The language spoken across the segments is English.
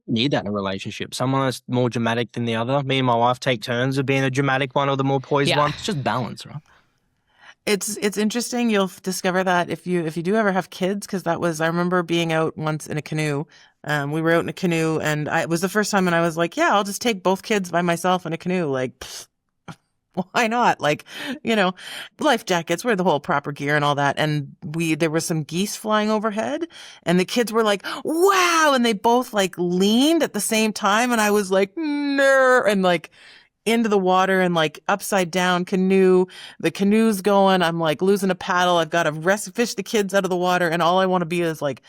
need that in a relationship. Someone that's more dramatic than the other. Me and my wife take turns of being the dramatic one or the more poised one. It's just balance, right? It's interesting. You'll discover that if you do ever have kids, because I remember being out once in a canoe. We were out in a canoe, and it was the first time, and I was like, yeah, I'll just take both kids by myself in a canoe. Like, why not? Like, life jackets, wear the whole proper gear and all that. And there were some geese flying overhead, and the kids were like, wow. And they both like leaned at the same time. And I was like, no, and like into the water and like upside down canoe. The canoe's going. I'm like losing a paddle. I've got to fish the kids out of the water. And all I want to be is like,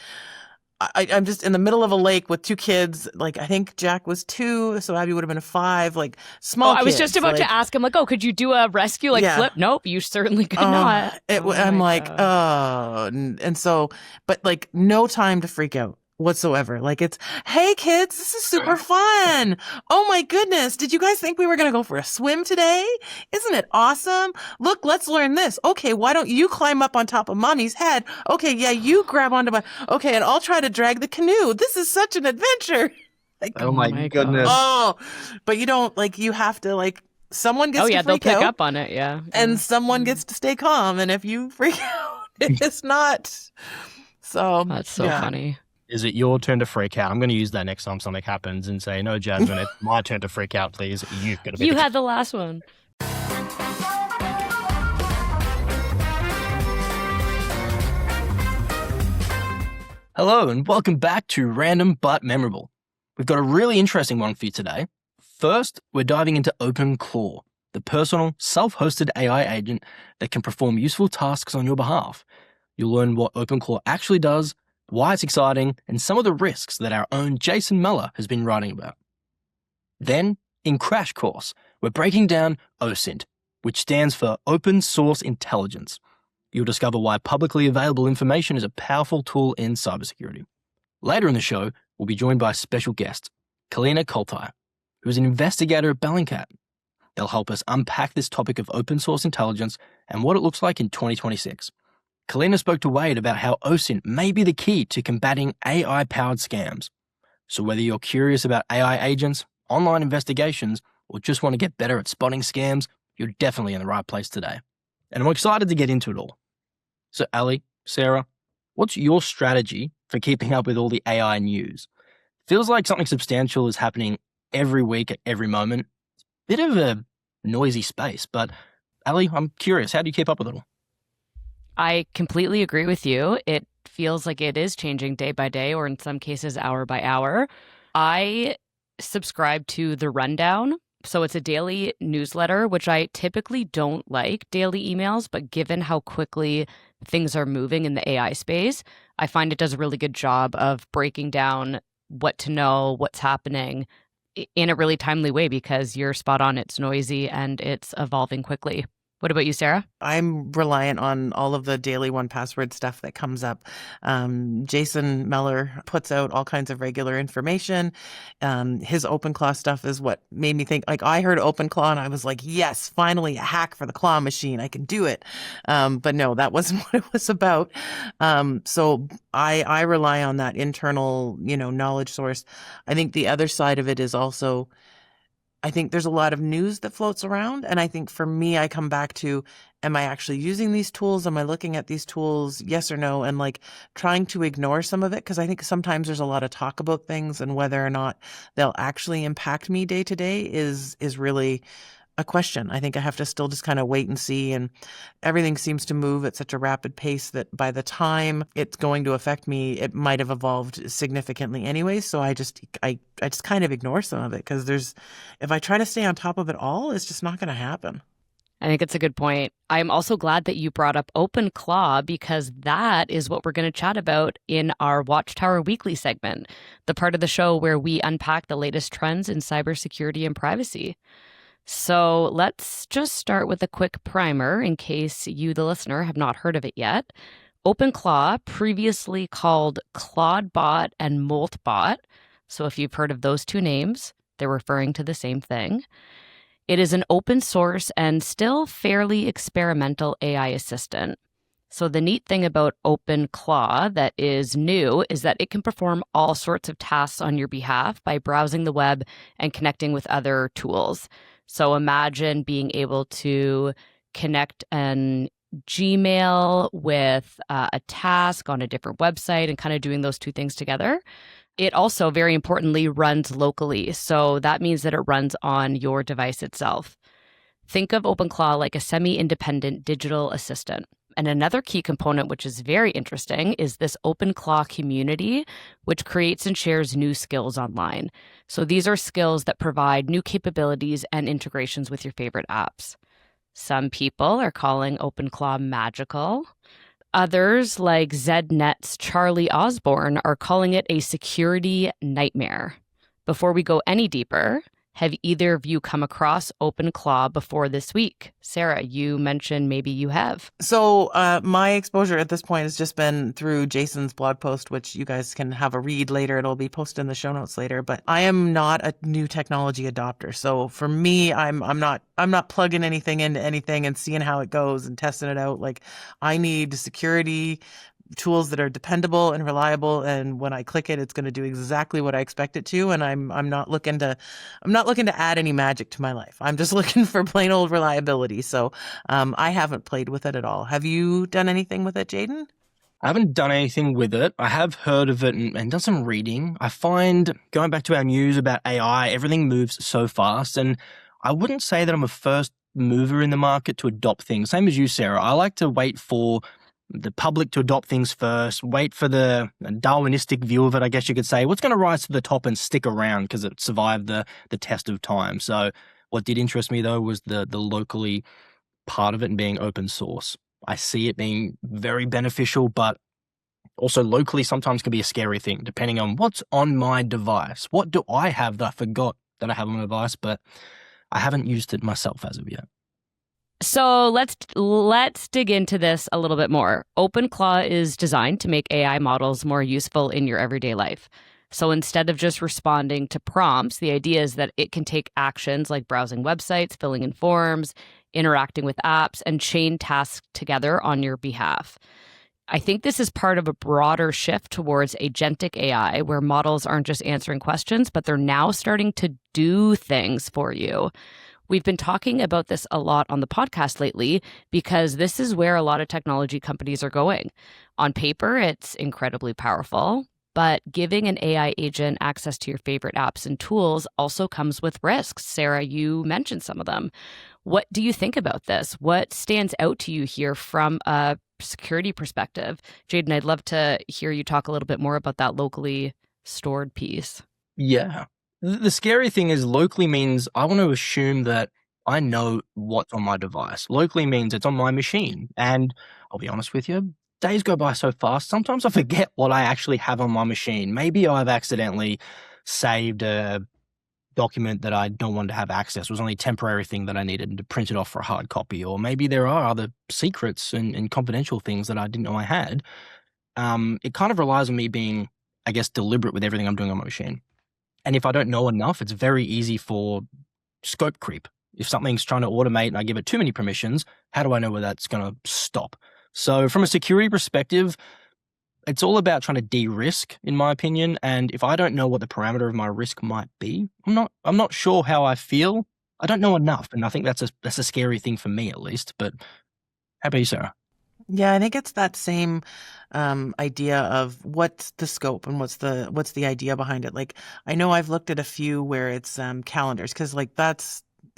I'm just in the middle of a lake with two kids. Like, I think Jack was 2, so Abby would have been 5. Like, small kids. I was just about to ask him, like, oh, could you do a rescue, like, flip? Nope, you certainly could not. I'm like, oh. And so, but like, no time to freak out whatsoever. Like, it's, hey, kids, this is super fun. Oh, my goodness. Did you guys think we were going to go for a swim today? Isn't it awesome? Look, let's learn this. Okay, why don't you climb up on top of mommy's head? Okay, yeah, you grab onto okay, and I'll try to drag the canoe. This is such an adventure. Like, oh my goodness. Oh, but you don't, like, you have to, like, someone gets to freak out. they'll pick up on it, yeah. And someone gets to stay calm. And if you freak out, it's not. So. That's so funny. Is it your turn to freak out? I'm going to use that next time something happens and say, no, Jasmine, it's my turn to freak out, please. You've got to be You had the last one. Hello, and welcome back to Random But Memorable. We've got a really interesting one for you today. First, we're diving into OpenClaw, the personal, self-hosted AI agent that can perform useful tasks on your behalf. You'll learn what OpenClaw actually does, why it's exciting, and some of the risks that our own Jason Meller has been writing about. Then, in Crash Course, we're breaking down OSINT, which stands for Open Source Intelligence. You'll discover why publicly available information is a powerful tool in cybersecurity. Later in the show, we'll be joined by a special guest, Kolina Koltai, who's an investigator at Bellingcat. They'll help us unpack this topic of open source intelligence and what it looks like in 2026. Kolina spoke to Wade about how OSINT may be the key to combating AI-powered scams. So whether you're curious about AI agents, online investigations, or just want to get better at spotting scams, you're definitely in the right place today. And I'm excited to get into it all. So Ali, Sarah, what's your strategy for keeping up with all the AI news? Feels like something substantial is happening every week at every moment. Bit of a noisy space, but Ali, I'm curious, how do you keep up with it all? I completely agree with you. It feels like it is changing day by day, or in some cases, hour by hour. I subscribe to The Rundown. So it's a daily newsletter, which I typically don't like daily emails, but given how quickly things are moving in the AI space, I find it does a really good job of breaking down what to know, what's happening in a really timely way, because you're spot on. It's noisy and it's evolving quickly. What about you, Sarah? I'm reliant on all of the daily 1Password stuff that comes up. Jason Meller puts out all kinds of regular information. His OpenClaw stuff is what made me think, like, I heard OpenClaw and I was like, yes, finally a hack for the claw machine. I can do it. But no, that wasn't what it was about. So I rely on that internal, knowledge source. I think the other side of it is also, I think there's a lot of news that floats around. And I think for me, I come back to, am I actually using these tools? Am I looking at these tools? Yes or no? And like trying to ignore some of it. Cause I think sometimes there's a lot of talk about things, and whether or not they'll actually impact me day to day is really a question. I think I have to still just kind of wait and see. And everything seems to move at such a rapid pace that by the time it's going to affect me, it might have evolved significantly anyway. So I just kind of ignore some of it, because if I try to stay on top of it all, it's just not going to happen. I think it's a good point. I'm also glad that you brought up OpenClaw, because that is what we're going to chat about in our Watchtower Weekly segment, the part of the show where we unpack the latest trends in cybersecurity and privacy. So let's just start with a quick primer in case you, the listener, have not heard of it yet. OpenClaw, previously called ClaudeBot and MoltBot. So if you've heard of those two names, they're referring to the same thing. It is an open source and still fairly experimental AI assistant. So the neat thing about OpenClaw that is new is that it can perform all sorts of tasks on your behalf by browsing the web and connecting with other tools. So imagine being able to connect an Gmail with a task on a different website and kind of doing those two things together. It also, very importantly, runs locally. So that means that it runs on your device itself. Think of OpenClaw like a semi-independent digital assistant. And another key component, which is very interesting, is this OpenClaw community, which creates and shares new skills online. So these are skills that provide new capabilities and integrations with your favorite apps. Some people are calling OpenClaw magical. Others, like ZNet's Charlie Osborne, are calling it a security nightmare. Before we go any deeper, have either of you come across OpenClaw before this week? Sarah, you mentioned maybe you have. So my exposure at this point has just been through Jason's blog post, which you guys can have a read later. It'll be posted in the show notes later. But I am not a new technology adopter. So for me, I'm not plugging anything into anything and seeing how it goes and testing it out. Like, I need security tools that are dependable and reliable, and when I click it, it's going to do exactly what I expect it to. And I'm not looking to add any magic to my life. I'm just looking for plain old reliability. So I haven't played with it at all. Have you done anything with it, Jaden? I haven't done anything with it. I have heard of it and done some reading. I find, going back to our news about AI, everything moves so fast, and I wouldn't say that I'm a first mover in the market to adopt things. Same as you, Sarah. I like to wait for the public to adopt things first, wait for the Darwinistic view of it, I guess you could say. What's going to rise to the top and stick around because it survived the test of time. So what did interest me, though, was the locally part of it and being open source. I see it being very beneficial, but also locally sometimes can be a scary thing, depending on what's on my device. What do I have that I forgot that I have on my device, but I haven't used it myself as of yet. So let's dig into this a little bit more. OpenClaw is designed to make AI models more useful in your everyday life. So instead of just responding to prompts, the idea is that it can take actions like browsing websites, filling in forms, interacting with apps, and chain tasks together on your behalf. I think this is part of a broader shift towards agentic AI, where models aren't just answering questions, but they're now starting to do things for you. We've been talking about this a lot on the podcast lately because this is where a lot of technology companies are going. On paper, it's incredibly powerful, but giving an AI agent access to your favorite apps and tools also comes with risks. Sarah, you mentioned some of them. What do you think about this? What stands out to you here from a security perspective? Jaden, I'd love to hear you talk a little bit more about that locally stored piece. Yeah. The scary thing is locally means I want to assume that I know what's on my device. Locally means it's on my machine. And I'll be honest with you, days go by so fast. Sometimes I forget what I actually have on my machine. Maybe I've accidentally saved a document that I don't want to have access. It was only a temporary thing that I needed to print it off for a hard copy. Or maybe there are other secrets and confidential things that I didn't know I had. It kind of relies on me being, I guess, deliberate with everything I'm doing on my machine. And if I don't know enough, it's very easy for scope creep. If something's trying to automate and I give it too many permissions, how do I know where that's going to stop? So from a security perspective, it's all about trying to de-risk, in my opinion. And if I don't know what the parameter of my risk might be, I'm not sure how I feel. I don't know enough. And I think that's a scary thing for me, at least. But how about you, Sarah? Yeah, I think it's that same idea of what's the scope and what's the idea behind it. Like, I know I've looked at a few where it's calendars, because like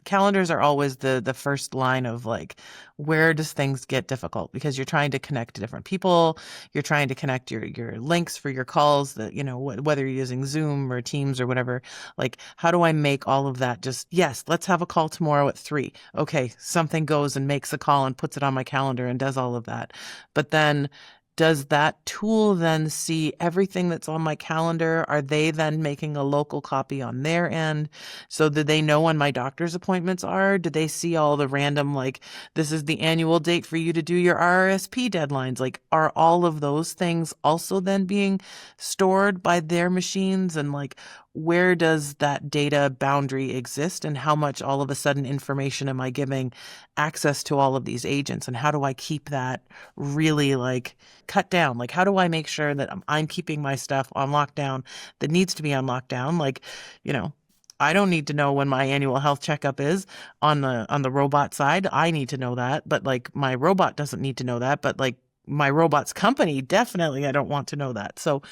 calendars are always the first line of like, where does things get difficult? Because you're trying to connect to different people, you're trying to connect your links for your calls, that, you know, whether you're using Zoom or Teams or whatever. Like, how do I make all of that just, yes, let's have a call tomorrow at 3. Okay, something goes and makes a call and puts it on my calendar and does all of that. But then does that tool then see everything that's on my calendar? Are they then making a local copy on their end? So do they know when my doctor's appointments are? Do they see all the random, like, this is the annual date for you to do your RRSP deadlines? Like, are all of those things also then being stored by their machines? And like, where does that data boundary exist, and how much all of a sudden information am I giving access to all of these agents, and how do I keep that really like cut down? Like, how do I make sure that I'm keeping my stuff on lockdown that needs to be on lockdown? Like, you know, I don't need to know when my annual health checkup is on the robot side. I need to know that, but like my robot doesn't need to know that, but like my robot's company, definitely I don't want to know that. So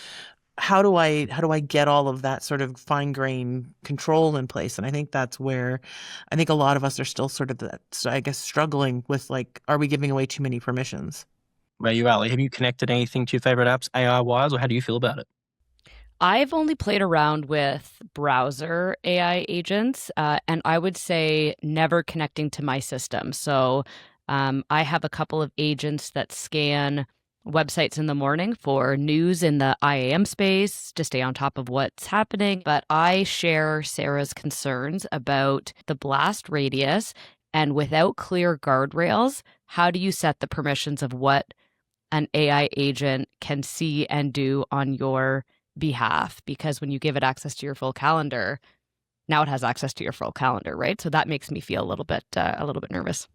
how do I get all of that sort of fine grained control in place? And I think that's where I think a lot of us are still sort of I guess struggling with, like, are we giving away too many permissions? Where you at? Like, have you connected anything to your favorite apps AI wise, or how do you feel about it? I've only played around with browser AI agents, and I would say never connecting to my system. So I have a couple of agents that scan websites in the morning for news in the IAM space to stay on top of what's happening. But I share Sarah's concerns about the blast radius, and without clear guardrails, how do you set the permissions of what an AI agent can see and do on your behalf? Because when you give it access to your full calendar, now it has access to your full calendar, right? So that makes me feel a little bit nervous.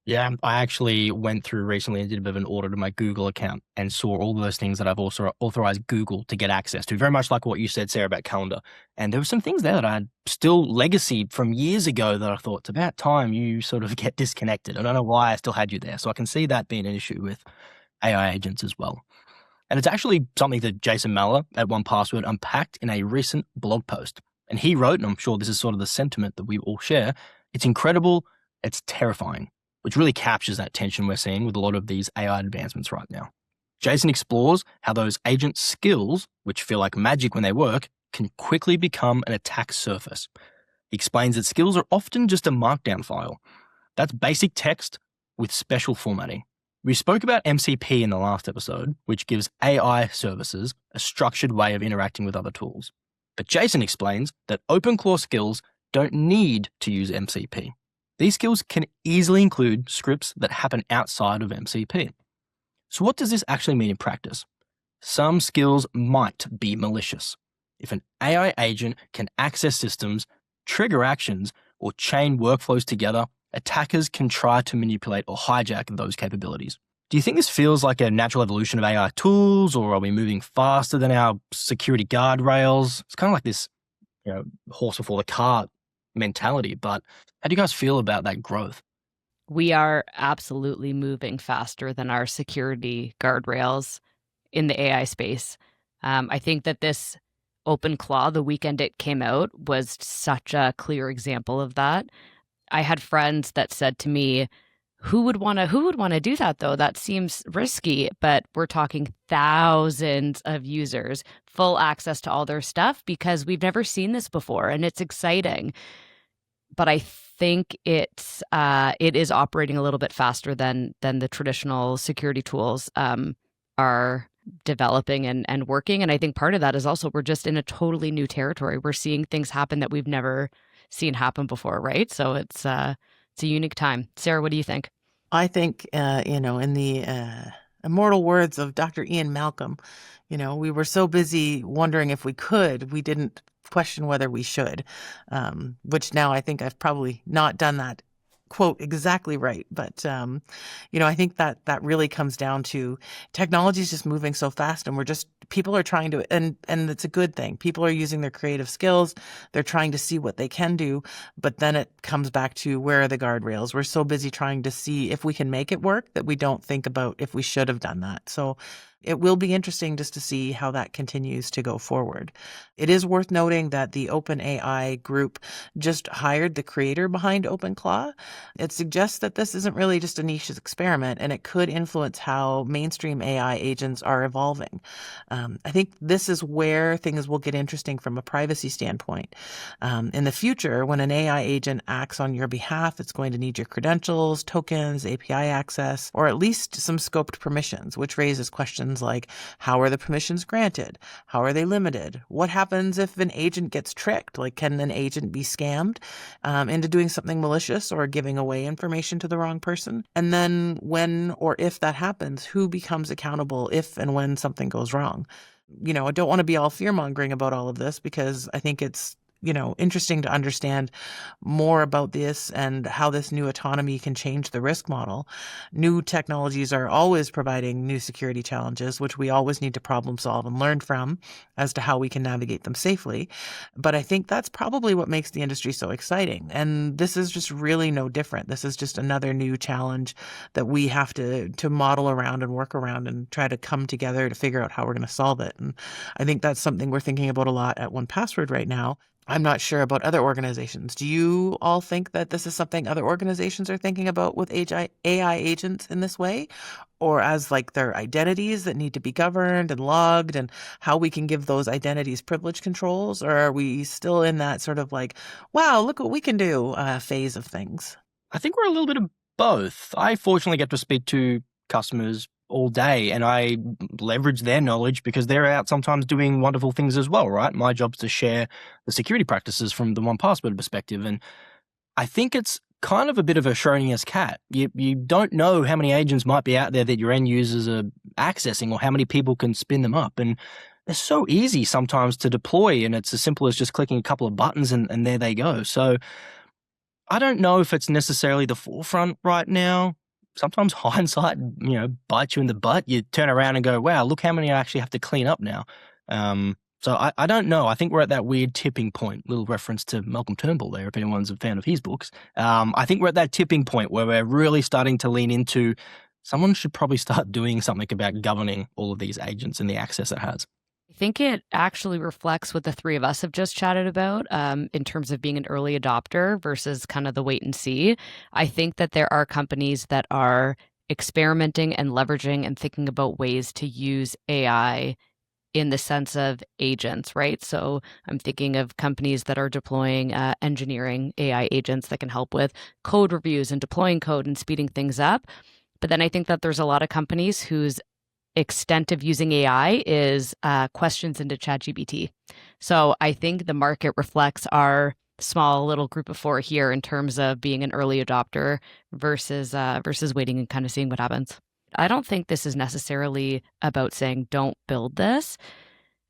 Yeah, I actually went through recently and did a bit of an audit of my Google account and saw all those things that I've also authorized Google to get access to, very much like what you said, Sarah, about calendar. And there were some things there that I had still legacy from years ago that I thought, it's about time you sort of get disconnected. I don't know why I still had you there. So I can see that being an issue with AI agents as well. And it's actually something that Jason Meller at 1Password unpacked in a recent blog post. And he wrote, and I'm sure this is sort of the sentiment that we all share, it's incredible, it's terrifying, which really captures that tension we're seeing with a lot of these AI advancements right now. Jason explores how those agent skills, which feel like magic when they work, can quickly become an attack surface. He explains that skills are often just a markdown file. That's basic text with special formatting. We spoke about MCP in the last episode, which gives AI services a structured way of interacting with other tools. But Jason explains that OpenClaw skills don't need to use MCP. These skills can easily include scripts that happen outside of MCP. So what does this actually mean in practice? Some skills might be malicious. If an AI agent can access systems, trigger actions, or chain workflows together, attackers can try to manipulate or hijack those capabilities. Do you think this feels like a natural evolution of AI tools, or are we moving faster than our security guardrails? It's kind of like this, horse before the cart mentality, but how do you guys feel about that growth? We are absolutely moving faster than our security guardrails in the AI space. I think that this OpenClaw, the weekend it came out, was such a clear example of that. I had friends that said to me, who would want to do that though? That seems risky. But we're talking thousands of users, full access to all their stuff, because we've never seen this before, and it's exciting. But I think it is operating a little bit faster than the traditional security tools are developing and working. And I think part of that is also we're just in a totally new territory. We're seeing things happen that we've never seen happen before, right? So it's a unique time. Sarah, what do you think? I think, in the immortal words of Dr. Ian Malcolm, we were so busy wondering if we could, we didn't question whether we should, which now I think I've probably not done that quote exactly right. But, I think that really comes down to technology is just moving so fast, and people are trying to, and it's a good thing. People are using their creative skills. They're trying to see what they can do, but then it comes back to, where are the guardrails? We're so busy trying to see if we can make it work that we don't think about if we should have done that. So it will be interesting just to see how that continues to go forward. It is worth noting that the OpenAI group just hired the creator behind OpenClaw. It suggests that this isn't really just a niche experiment, and it could influence how mainstream AI agents are evolving. I think this is where things will get interesting from a privacy standpoint. In the future, when an AI agent acts on your behalf, it's going to need your credentials, tokens, API access, or at least some scoped permissions, which raises questions like, how are the permissions granted? How are they limited? What happens if an agent gets tricked? Like, can an agent be scammed into doing something malicious or giving away information to the wrong person? And then when or if that happens, who becomes accountable if and when something goes wrong? I don't want to be all fear-mongering about all of this, because I think it's interesting to understand more about this and how this new autonomy can change the risk model. New technologies are always providing new security challenges, which we always need to problem solve and learn from as to how we can navigate them safely. But I think that's probably what makes the industry so exciting. And this is just really no different. This is just another new challenge that we have to model around and work around and try to come together to figure out how we're going to solve it. And I think that's something we're thinking about a lot at 1Password right now. I'm not sure about other organizations. Do you all think that this is something other organizations are thinking about with AI agents in this way? Or as like their identities that need to be governed and logged, and how we can give those identities privilege controls? Or are we still in that sort of like, wow, look what we can do phase of things? I think we're a little bit of both. I fortunately get to speak to customers all day, and I leverage their knowledge because they're out sometimes doing wonderful things as well, right? My job's to share the security practices from the 1Password perspective, and I think it's kind of a bit of a Schrodinger's cat. You don't know how many agents might be out there that your end users are accessing, or how many people can spin them up, and they're so easy sometimes to deploy, and it's as simple as just clicking a couple of buttons and there they go. So I don't know if it's necessarily the forefront right now. Sometimes hindsight, bites you in the butt. You turn around and go, wow, look how many I actually have to clean up now. So I don't know. I think we're at that weird tipping point. Little reference to Malcolm Turnbull there, if anyone's a fan of his books. I think we're at that tipping point where we're really starting to lean into someone should probably start doing something about governing all of these agents and the access it has. I think it actually reflects what the three of us have just chatted about in terms of being an early adopter versus kind of the wait and see. I think that there are companies that are experimenting and leveraging and thinking about ways to use AI in the sense of agents, right? So I'm thinking of companies that are deploying engineering AI agents that can help with code reviews and deploying code and speeding things up. But then I think that there's a lot of companies whose extent of using AI is questions into ChatGPT. So I think the market reflects our small little group of four here in terms of being an early adopter versus waiting and kind of seeing what happens. I don't think this is necessarily about saying don't build this.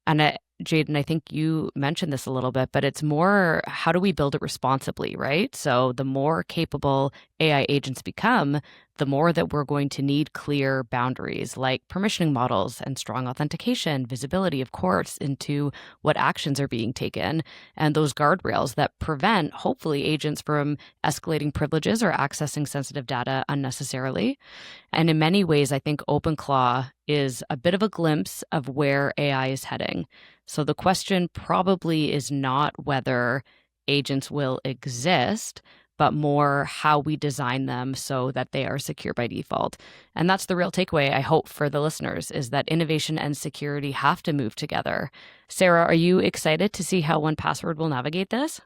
And Jaden, I think you mentioned this a little bit, but it's more how do we build it responsibly, right? So the more capable AI agents become, the more that we're going to need clear boundaries like permissioning models and strong authentication, visibility, of course, into what actions are being taken, and those guardrails that prevent, hopefully, agents from escalating privileges or accessing sensitive data unnecessarily. And in many ways, I think OpenClaw is a bit of a glimpse of where AI is heading. So the question probably is not whether agents will exist, but more how we design them so that they are secure by default. And that's the real takeaway, I hope, for the listeners, is that innovation and security have to move together. Sarah, are you excited to see how 1Password will navigate this?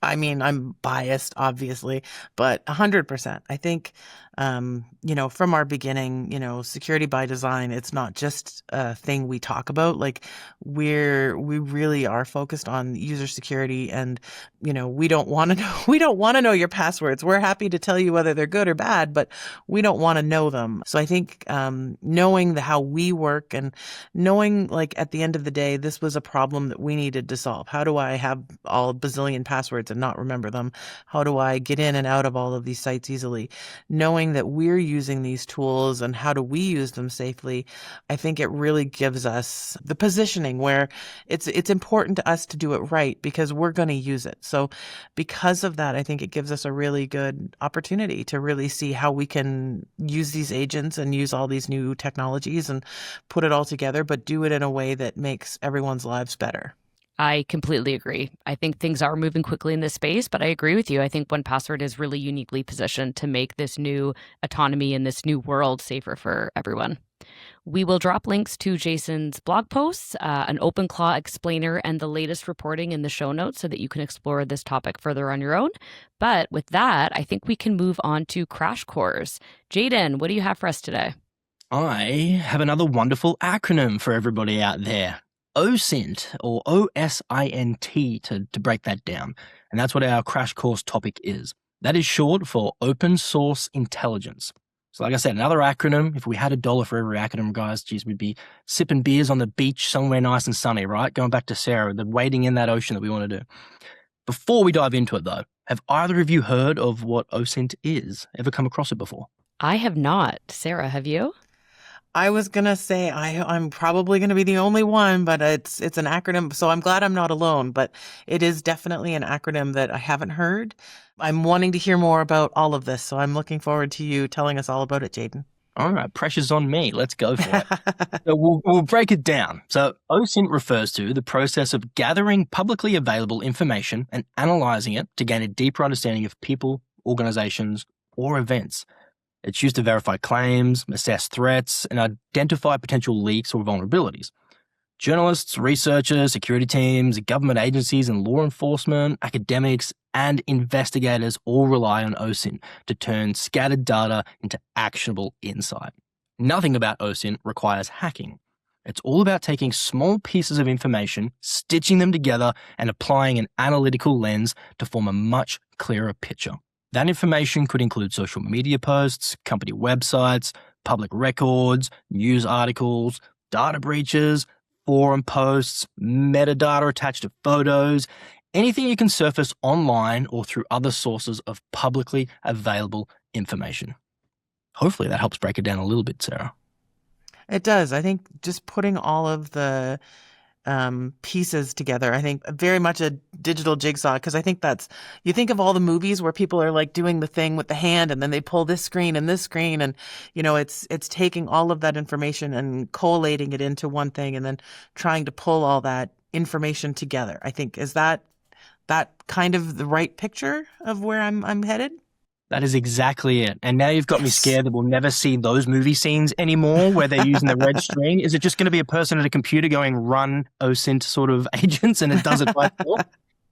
I mean, I'm biased, obviously, but 100%. I think, from our beginning, security by design, it's not just a thing we talk about. Like we really are focused on user security, and, we don't want to know your passwords. We're happy to tell you whether they're good or bad, but we don't want to know them. So I think, knowing how we work and knowing, like, at the end of the day, this was a problem that we needed to solve. How do I have all bazillion passwords and not remember them? How do I get in and out of all of these sites easily? Knowing that we're using these tools and how do we use them safely, I think it really gives us the positioning where it's important to us to do it right because we're going to use it. So because of that, I think it gives us a really good opportunity to really see how we can use these agents and use all these new technologies and put it all together, but do it in a way that makes everyone's lives better. I completely agree. I think things are moving quickly in this space, but I agree with you. I think 1Password is really uniquely positioned to make this new autonomy and this new world safer for everyone. We will drop links to Jason's blog posts, an OpenClaw explainer, and the latest reporting in the show notes so that you can explore this topic further on your own. But with that, I think we can move on to Crash Course. Jaden, what do you have for us today? I have another wonderful acronym for everybody out there. OSINT, or OSINT to break that down. And that's what our crash course topic is. That is short for Open Source Intelligence. So like I said, another acronym, if we had $1 for every acronym, guys, geez, we'd be sipping beers on the beach somewhere nice and sunny, right? Going back to Sarah, the wading in that ocean that we want to do. Before we dive into it, though, have either of you heard of what OSINT is? Ever come across it before? I have not. Sarah, have you? I was going to say I'm probably going to be the only one, but it's an acronym. So I'm glad I'm not alone, but it is definitely an acronym that I haven't heard. I'm wanting to hear more about all of this. So I'm looking forward to you telling us all about it, Jaden. All right, pressure's on me. Let's go for it. So we'll break it down. So OSINT refers to the process of gathering publicly available information and analyzing it to gain a deeper understanding of people, organizations, or events. It's used to verify claims, assess threats, and identify potential leaks or vulnerabilities. Journalists, researchers, security teams, government agencies and law enforcement, academics, and investigators all rely on OSINT to turn scattered data into actionable insight. Nothing about OSINT requires hacking. It's all about taking small pieces of information, stitching them together, and applying an analytical lens to form a much clearer picture. That information could include social media posts, company websites, public records, news articles, data breaches, forum posts, metadata attached to photos, anything you can surface online or through other sources of publicly available information. Hopefully that helps break it down a little bit, Sarah. It does. I think just putting all of the pieces together, I think very much a digital jigsaw, because I think you think of all the movies where people are like doing the thing with the hand and then they pull this screen and, it's taking all of that information and collating it into one thing and then trying to pull all that information together. I think, is that kind of the right picture of where I'm headed? That is exactly it. And now you've got me scared that we'll never see those movie scenes anymore where they're using the red string. Is it just going to be a person at a computer going, run OSINT sort of agents, and it does it by itself?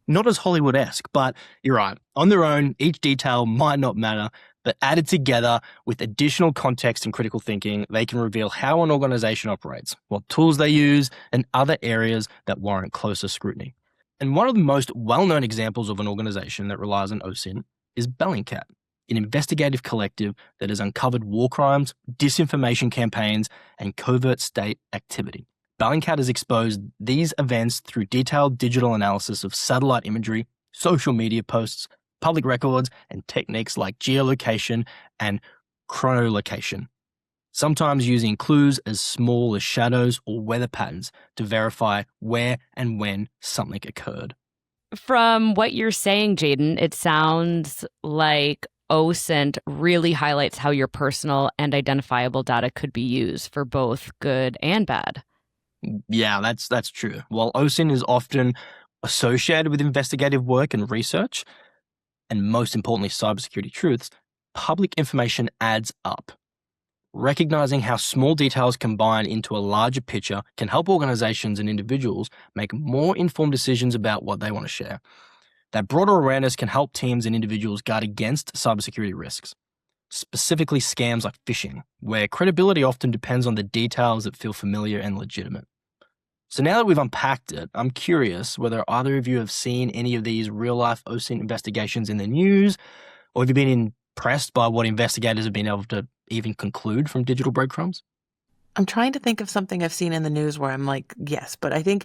Not as Hollywood-esque, but you're right. On their own, each detail might not matter, but added together with additional context and critical thinking, they can reveal how an organization operates, what tools they use, and other areas that warrant closer scrutiny. And one of the most well-known examples of an organization that relies on OSINT is Bellingcat, an investigative collective that has uncovered war crimes, disinformation campaigns, and covert state activity. Bellingcat has exposed these events through detailed digital analysis of satellite imagery, social media posts, public records, and techniques like geolocation and chronolocation, sometimes using clues as small as shadows or weather patterns to verify where and when something occurred. From what you're saying, Jaden, it sounds like OSINT really highlights how your personal and identifiable data could be used for both good and bad. Yeah, that's true. While OSINT is often associated with investigative work and research, and most importantly, cybersecurity truths, public information adds up. Recognizing how small details combine into a larger picture can help organizations and individuals make more informed decisions about what they want to share. That broader awareness can help teams and individuals guard against cybersecurity risks, specifically scams like phishing, where credibility often depends on the details that feel familiar and legitimate. So now that we've unpacked it, I'm curious whether either of you have seen any of these real-life OSINT investigations in the news, or have you been impressed by what investigators have been able to even conclude from digital breadcrumbs? I'm trying to think of something I've seen in the news where I'm like, yes, but I think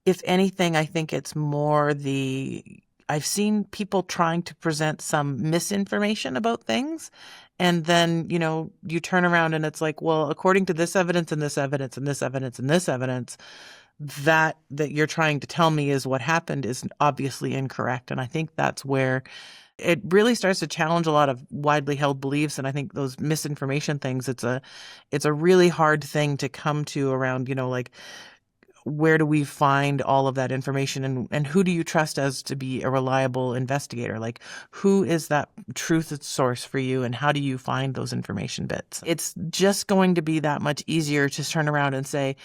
if anything, I think it's more I've seen people trying to present some misinformation about things. And then, you turn around and it's like, well, according to this evidence and this evidence and this evidence and this evidence, that you're trying to tell me is what happened is obviously incorrect. And I think that's where it really starts to challenge a lot of widely held beliefs. And I think those misinformation things, it's a really hard thing to come to around, where do we find all of that information and who do you trust as to be a reliable investigator? Like, who is that truth source for you and how do you find those information bits? It's just going to be that much easier to turn around and say,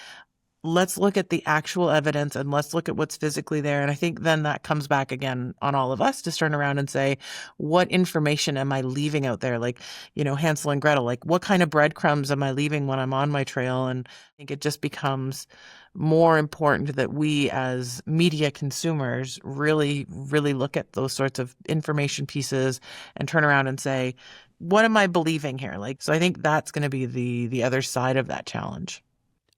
let's look at the actual evidence and let's look at what's physically there. And I think then that comes back again on all of us to turn around and say, what information am I leaving out there? Like, Hansel and Gretel, like what kind of breadcrumbs am I leaving when I'm on my trail? And I think it just becomes more important that we as media consumers really, really look at those sorts of information pieces and turn around and say, what am I believing here? Like, so I think that's going to be the other side of that challenge.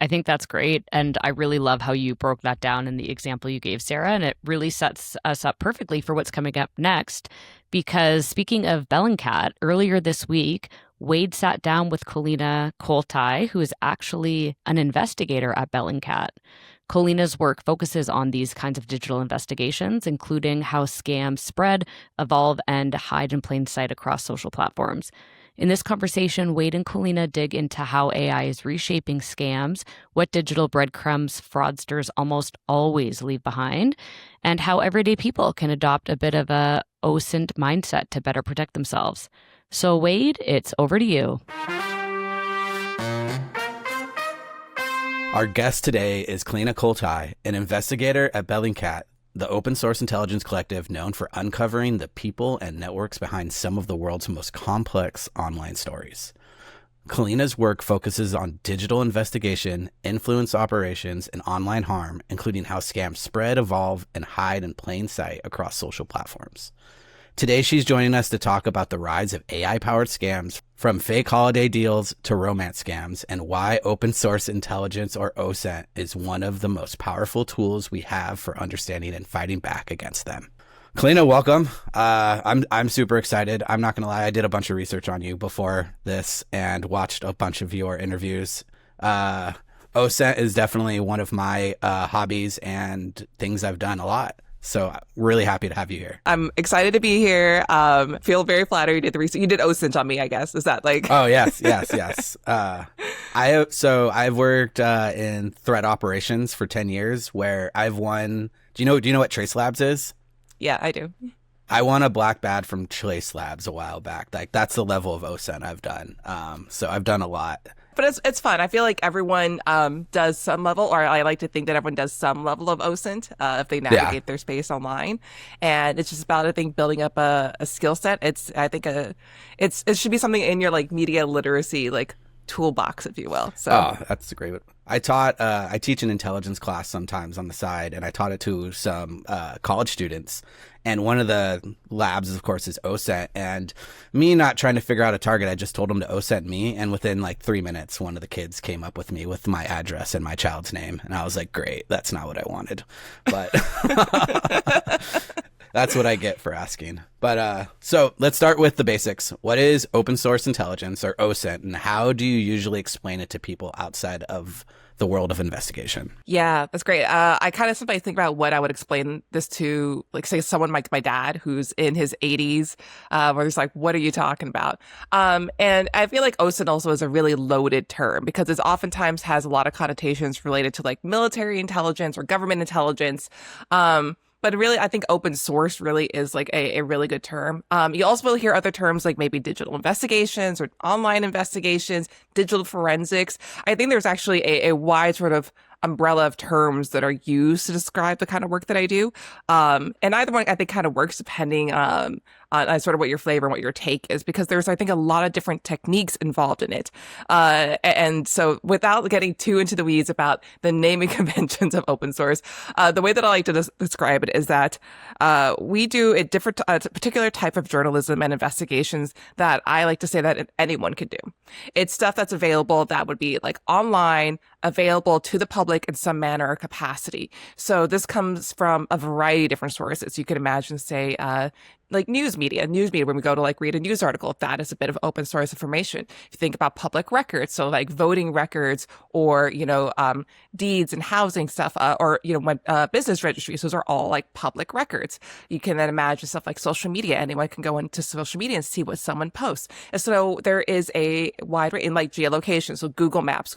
I think that's great. And I really love how you broke that down in the example you gave, Sarah. And it really sets us up perfectly for what's coming up next. Because speaking of Bellingcat, earlier this week, Wade sat down with Kolina Koltai, who is actually an investigator at Bellingcat. Kolina's work focuses on these kinds of digital investigations, including how scams spread, evolve, and hide in plain sight across social platforms. In this conversation, Wade and Kolina dig into how AI is reshaping scams, what digital breadcrumbs fraudsters almost always leave behind, and how everyday people can adopt a bit of a OSINT mindset to better protect themselves. So, Wade, it's over to you. Our guest today is Kolina Koltai, an investigator at Bellingcat, the open source intelligence collective known for uncovering the people and networks behind some of the world's most complex online stories. Kolina's work focuses on digital investigation, influence operations, and online harm, including how scams spread, evolve, and hide in plain sight across social platforms. Today, she's joining us to talk about the rise of AI-powered scams, from fake holiday deals to romance scams, and why open source intelligence, or OSINT, is one of the most powerful tools we have for understanding and fighting back against them. Kolina, welcome. I'm super excited. I'm not going to lie. I did a bunch of research on you before this and watched a bunch of your interviews. OSINT is definitely one of my hobbies and things I've done a lot. So really happy to have you here. I'm excited to be here. Feel very flattered you did the research. You did OSINT on me, I guess. Is that like? Oh, yes. I've worked in threat operations for 10 years where I've won. Do you know what Trace Labs is? Yeah, I do. I won a black badge from Trace Labs a while back. Like, that's the level of OSINT I've done. So I've done a lot. But it's fun. I feel like everyone does some level, or I like to think that everyone does some level of OSINT if they navigate their space online. And it's just about, I think, building up a skill set. It should be something in your like media literacy like toolbox, if you will. So that's a great one. I teach an intelligence class sometimes on the side, and I taught it to some college students. And one of the labs, of course, is OSINT. And me not trying to figure out a target, I just told them to OSINT me. And within like 3 minutes, one of the kids came up with me with my address and my child's name. And I was like, great, that's not what I wanted. But that's what I get for asking. But so let's start with the basics. What is open source intelligence, or OSINT, and how do you usually explain it to people outside of the world of investigation? Yeah, that's great. I kind of sometimes think about what I would explain this to, like, say, someone like my dad who's in his 80s, where he's like, what are you talking about? And I feel like OSINT also is a really loaded term because it oftentimes has a lot of connotations related to like military intelligence or government intelligence. But really, I think open source really is like a really good term. You also will hear other terms like maybe digital investigations or online investigations, digital forensics. I think there's actually a wide sort of umbrella of terms that are used to describe the kind of work that I do. And either one, I think, kind of works depending on sort of what your flavor and what your take is, because there's, I think, a lot of different techniques involved in it. And so without getting too into the weeds about the naming conventions of open source, the way that I like to describe it is that we do a particular type of journalism and investigations that I like to say that anyone could do. It's stuff that's available that would be like online, available to the public in some manner or capacity. So this comes from a variety of different sources. You could imagine, say, like news media, when we go to like read a news article, that is a bit of open source information. If you think about public records, so like voting records or, deeds and housing stuff, or, business registries, those are all like public records. You can then imagine stuff like social media. Anyone can go into social media and see what someone posts. And so there is a wide range in like geolocation. So Google Maps,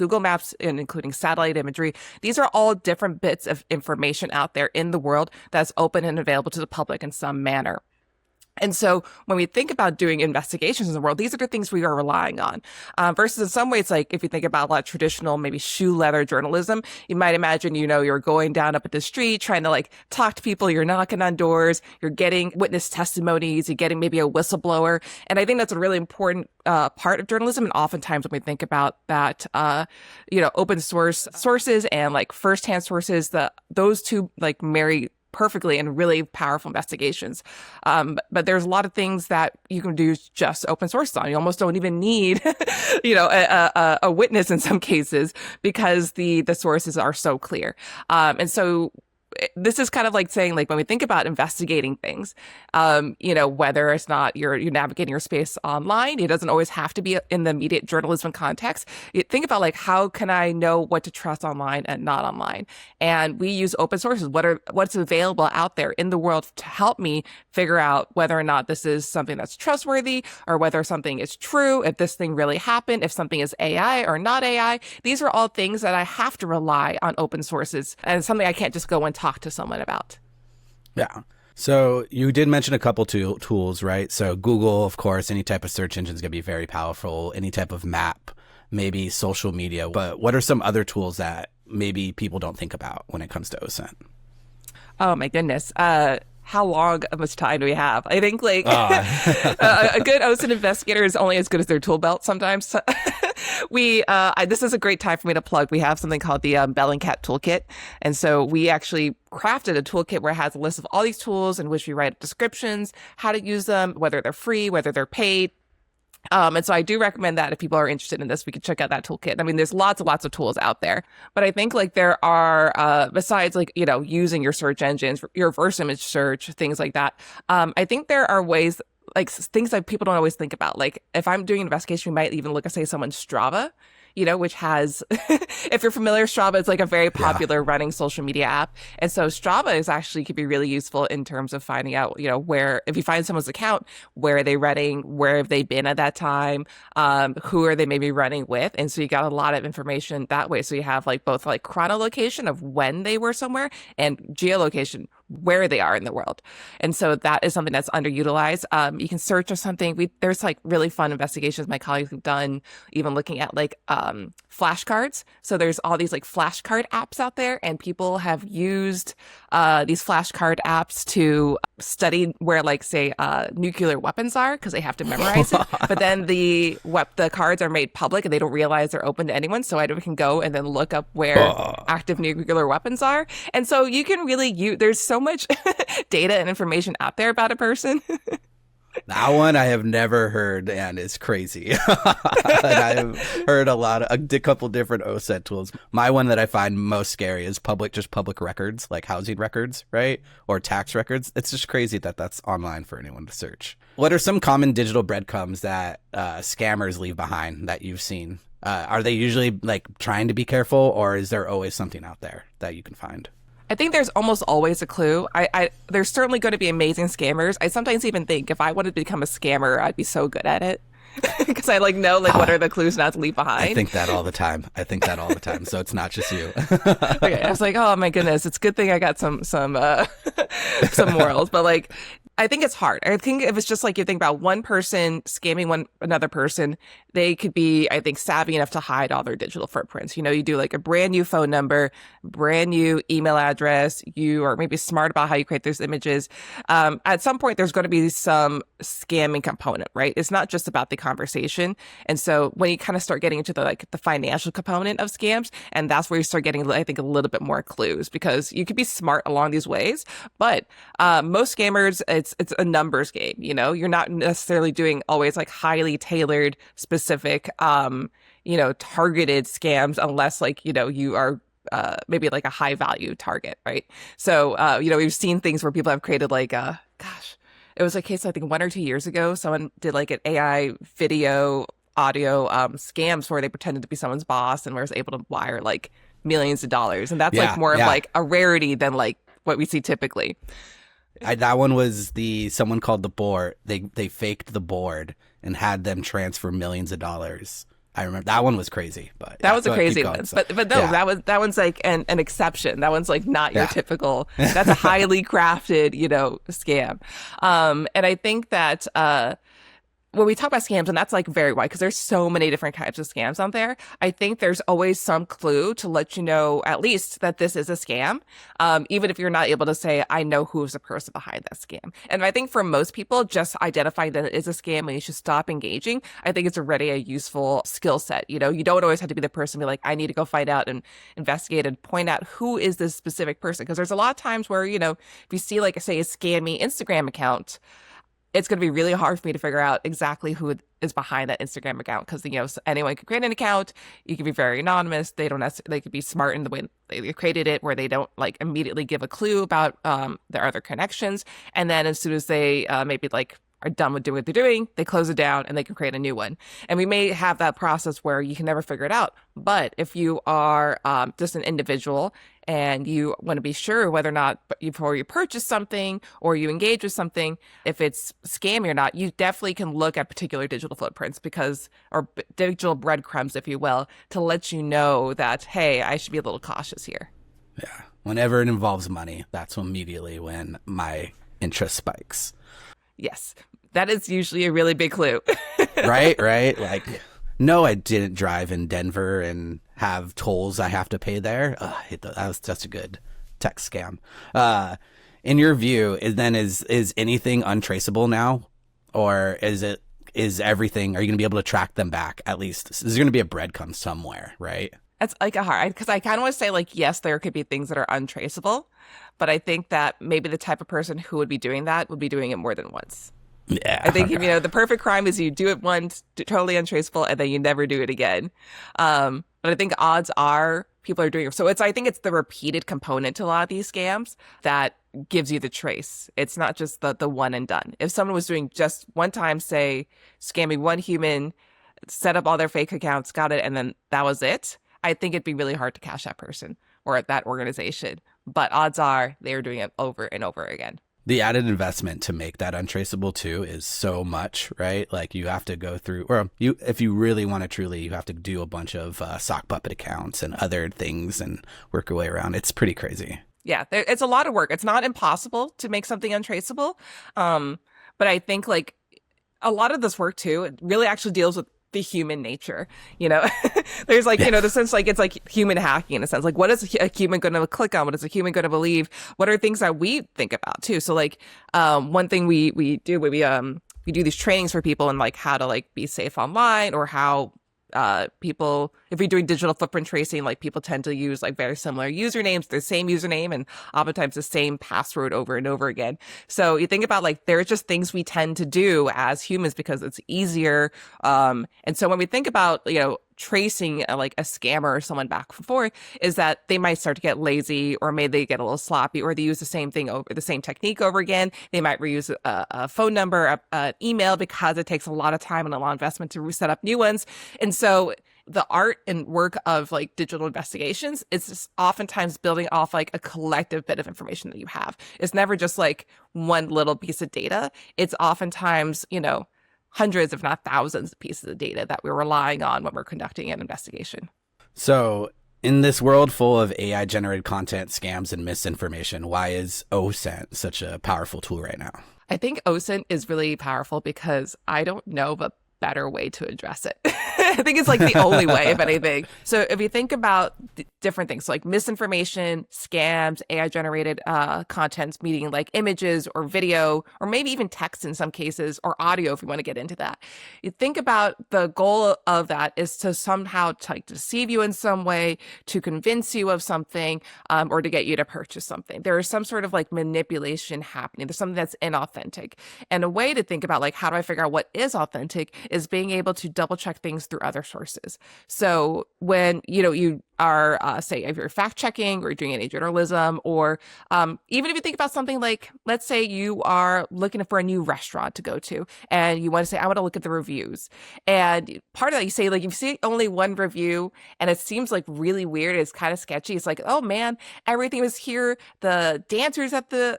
and including satellite imagery. These are all different bits of information out there in the world that's open and available to the public in some manner. And so when we think about doing investigations in the world, these are the things we are relying on. Versus in some ways, like if you think about a lot of traditional, maybe shoe leather journalism, you might imagine, you're going down up at the street, trying to like talk to people, you're knocking on doors, you're getting witness testimonies, you're getting maybe a whistleblower. And I think that's a really important part of journalism. And oftentimes when we think about that, open source sources and like firsthand sources, those two like marry perfectly in really powerful investigations. But there's a lot of things that you can do just open source on. You almost don't even need, a witness in some cases because the sources are so clear. And so this is kind of like saying, like, when we think about investigating things, whether it's not you're navigating your space online, it doesn't always have to be in the immediate journalism context. You think about, like, how can I know what to trust online and not online? And we use open sources. What's available out there in the world to help me figure out whether or not this is something that's trustworthy or whether something is true, if this thing really happened, if something is AI or not AI. These are all things that I have to rely on open sources, and it's something I can't just go and talk to someone about. Yeah. So you did mention a couple tools, right? So Google, of course, any type of search engine is going to be very powerful, any type of map, maybe social media. But what are some other tools that maybe people don't think about when it comes to OSINT? Oh, my goodness. How much time do we have? I think a good OSINT investigator is only as good as their tool belt sometimes. This is a great time for me to plug. We have something called the Bellingcat toolkit. And so we actually crafted a toolkit where it has a list of all these tools in which we write descriptions, how to use them, whether they're free, whether they're paid. And so I do recommend that if people are interested in this, we can check out that toolkit. I mean, there's lots and lots of tools out there, but I think there are, besides using your search engines, your reverse image search, things like that. I think there are ways, things that people don't always think about. Like, if I'm doing an investigation, we might even look at, say, someone's Strava, which has, if you're familiar, Strava is a very popular running social media app. And so Strava could be really useful in terms of finding out, where, if you find someone's account, where are they running, where have they been at that time, who are they maybe running with? And so you got a lot of information that way. So you have both chronolocation of when they were somewhere and geolocation, where they are in the world. And so that is something that's underutilized. You can search or something. There's really fun investigations my colleagues have done, even looking at flashcards. So there's all these flashcard apps out there, and people have used these flashcard apps to study where say nuclear weapons are, because they have to memorize it. But then the cards are made public and they don't realize they're open to anyone. So anyone can go and then look up where active nuclear weapons are. And so you can really there's so much data and information out there about a person. That one I have never heard, and it's crazy. I've heard a couple different OSINT tools. My one that I find most scary is public records, like housing records, right? Or tax records. It's just crazy that that's online for anyone to search. What are some common digital breadcrumbs that scammers leave behind that you've seen? Are they usually trying to be careful, or is there always something out there that you can find? I think there's almost always a clue. There's certainly going to be amazing scammers. I sometimes even think if I wanted to become a scammer, I'd be so good at it. Because I know what are the clues not to leave behind. I think that all the time. So it's not just you. Okay, I was oh my goodness, it's a good thing I got some morals. But I think it's hard. I think if it's just you think about one person scamming another person, they could be, I think, savvy enough to hide all their digital footprints. You do a brand new phone number, brand new email address. You are maybe smart about how you create those images. At some point, there's going to be some scamming component, right? It's not just about the conversation. And so when you kind of start getting into the financial component of scams, and that's where you start getting, I think, a little bit more clues, because you could be smart along these ways, but most scammers, it's a numbers game. You're not necessarily doing always highly tailored, specific, targeted scams, unless you are maybe a high value target, right? So we've seen things where people have created it was a case I think 1 or 2 years ago. Someone did an AI video audio scams where they pretended to be someone's boss and was able to wire millions of dollars, and that's more of a rarity than what we see typically. That one was someone called the board. They faked the board and had them transfer millions of dollars. I remember that one was crazy, but that was a crazy one. But no, yeah. that one's an exception. That one's not your typical. That's a highly crafted, scam. And I think that when we talk about scams, and that's like very wide because there's so many different types of scams out there, I think there's always some clue to let you know at least that this is a scam, even if you're not able to say, I know who's the person behind that scam. And I think for most people, just identifying that it is a scam and you should stop engaging, I think it's already a useful skill set. You know, you don't always have to be the person to be like, I need to go find out and investigate and point out who is this specific person. Because there's a lot of times where, you know, if you see like, say, a scammy Instagram account, it's going to be really hard for me to figure out exactly who is behind that Instagram account because, you know, anyone could create an account. You can be very anonymous. They don't they could be smart in the way they created it, where they don't like immediately give a clue about their other connections. And then as soon as they maybe like are done with doing what they're doing, they close it down and they can create a new one. And we may have that process where you can never figure it out. But if you are just an individual and you want to be sure whether or not before you purchase something or you engage with something, if it's scammy or not, you definitely can look at particular digital footprints or digital breadcrumbs, if you will, to let you know that, hey, I should be a little cautious here. Yeah. Whenever it involves money, that's immediately when my interest spikes. Yes. That is usually a really big clue. Right. Like, no, I didn't drive in Denver and have tolls I have to pay there. That was such a good tech scam. In your view, is anything untraceable now? Or is everything, are you going to be able to track them back at least? There's going to be a breadcrumb somewhere, right? That's like a hard, because I kind of want to say like, yes, there could be things that are untraceable, but I think that maybe the type of person who would be doing that would be doing it more than once. Yeah. I think, you know, the perfect crime is you do it once, totally untraceable, and then you never do it again. But I think odds are people are doing it. So I think it's the repeated component to a lot of these scams that gives you the trace. It's not just the one and done. If someone was doing just one time, say, scamming one human, set up all their fake accounts, got it, and then that was it, I think it'd be really hard to catch that person or that organization. But odds are they're doing it over and over again. The added investment to make that untraceable too is so much, right? Like you have to go through, or if you really want to truly, you have to do a bunch of sock puppet accounts and other things and work your way around. It's pretty crazy. Yeah, it's a lot of work. It's not impossible to make something untraceable. But I think like a lot of this work too, it really actually deals with the human nature, you know. There's like, you know, the sense like it's like human hacking in a sense. Like, what is a human going to click on? What is a human going to believe? What are things that we think about too? So like, one thing we do when we do these trainings for people and like how to like be safe online, or how people, if you're doing digital footprint tracing, like people tend to use like very similar usernames, the same username, and oftentimes the same password over and over again. So you think about like, there's just things we tend to do as humans because it's easier. And so when we think about, you know, tracing like a scammer or someone back and forth, is that they might start to get lazy, or maybe they get a little sloppy, or they use the same thing over the same technique over again. They might reuse a phone number, an email, because it takes a lot of time and a lot of investment to set up new ones. And so the art and work of like digital investigations is just oftentimes building off like a collective bit of information that you have. It's never just like one little piece of data. It's oftentimes, you know, hundreds, if not thousands of pieces of data that we're relying on when we're conducting an investigation. So in this world full of AI generated content, scams, and misinformation, why is OSINT such a powerful tool right now? I think OSINT is really powerful because I don't know of a better way to address it. I think it's like the only way, if anything. So if you think about different things like misinformation, scams, AI generated content, meaning like images or video, or maybe even text in some cases, or audio if you want to get into that. You think about the goal of that is to somehow like deceive you in some way, to convince you of something, or to get you to purchase something. There is some sort of like manipulation happening. There's something that's inauthentic. And a way to think about like, how do I figure out what is authentic, is being able to double check things through other sources. So when, you know, you are, say, if you're fact checking or doing any journalism, or even if you think about something like, let's say you are looking for a new restaurant to go to, and you want to say, I want to look at the reviews. And part of that, you say, like, if you see only one review and it seems like really weird, it's kind of sketchy. It's like, oh man, everything was here. The dancers at the,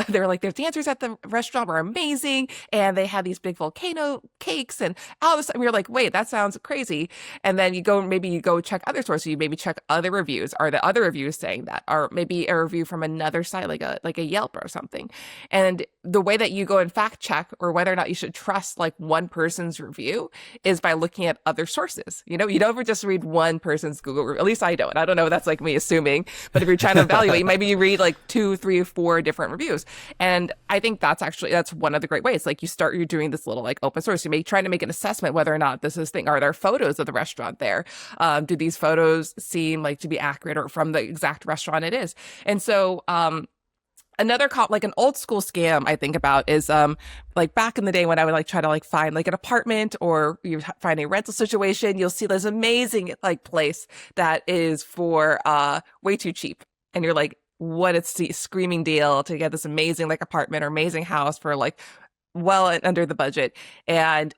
they're like, the dancers at the restaurant were amazing. And they had these big volcano cakes and all this. And we were like, wait, that sounds crazy. And then maybe you go check other sources. You maybe maybe check other reviews. Are the other reviews saying that? Or maybe a review from another site, like a Yelp or something. And the way that you go and fact check or whether or not you should trust like one person's review is by looking at other sources. You don't ever just read one person's Google review. At least I don't. I don't know if that's like me assuming, but if you're trying to evaluate, maybe you read like 2, 3, 4 different reviews. And I think that's one of the great ways. Like you're doing this little like open source. Trying to make an assessment whether or not this is thing. Are there photos of the restaurant there? Do these photos seem like to be accurate or from the exact restaurant it is? And so, another like an old school scam I think about is like back in the day when I would like try to like find like an apartment or you find a rental situation, you'll see this amazing like place that is for way too cheap, and you're like, what it's the screaming deal to get this amazing like apartment or amazing house for like well under the budget, and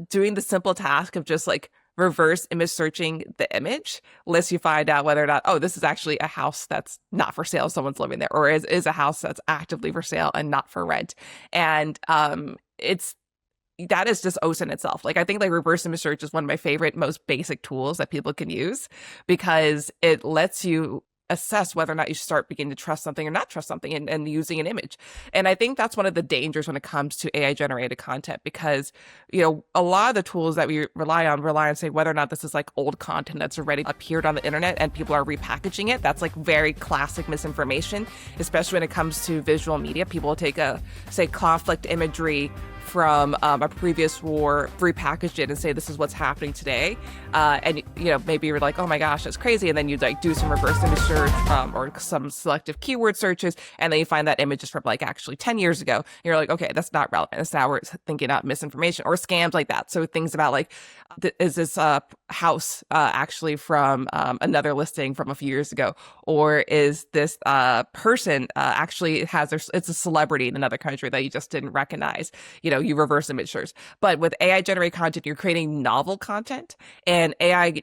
doing the simple task of just like reverse image searching the image lets you find out whether or not, oh, this is actually a house that's not for sale, someone's living there, or is a house that's actively for sale and not for rent. And that is just OSINT itself. Like I think like reverse image search is one of my favorite, most basic tools that people can use because it lets you assess whether or not you start beginning to trust something or not trust something and using an image. And I think that's one of the dangers when it comes to AI generated content, because, a lot of the tools that we rely on saying whether or not this is like old content that's already appeared on the internet and people are repackaging it. That's like very classic misinformation, especially when it comes to visual media. People will take say conflict imagery from a previous war, repackage it and say this is what's happening today, and maybe you're like, oh my gosh, that's crazy, and then you like do some reverse image search or some selective keyword searches, and then you find that image is from like actually 10 years ago, and you're like, okay, that's not relevant. And so now we're thinking about misinformation or scams like that. So things about like, is this house actually from another listing from a few years ago, or is this person actually it's a celebrity in another country that you just didn't recognize? You reverse image search. But with AI generated content, you're creating novel content, and AI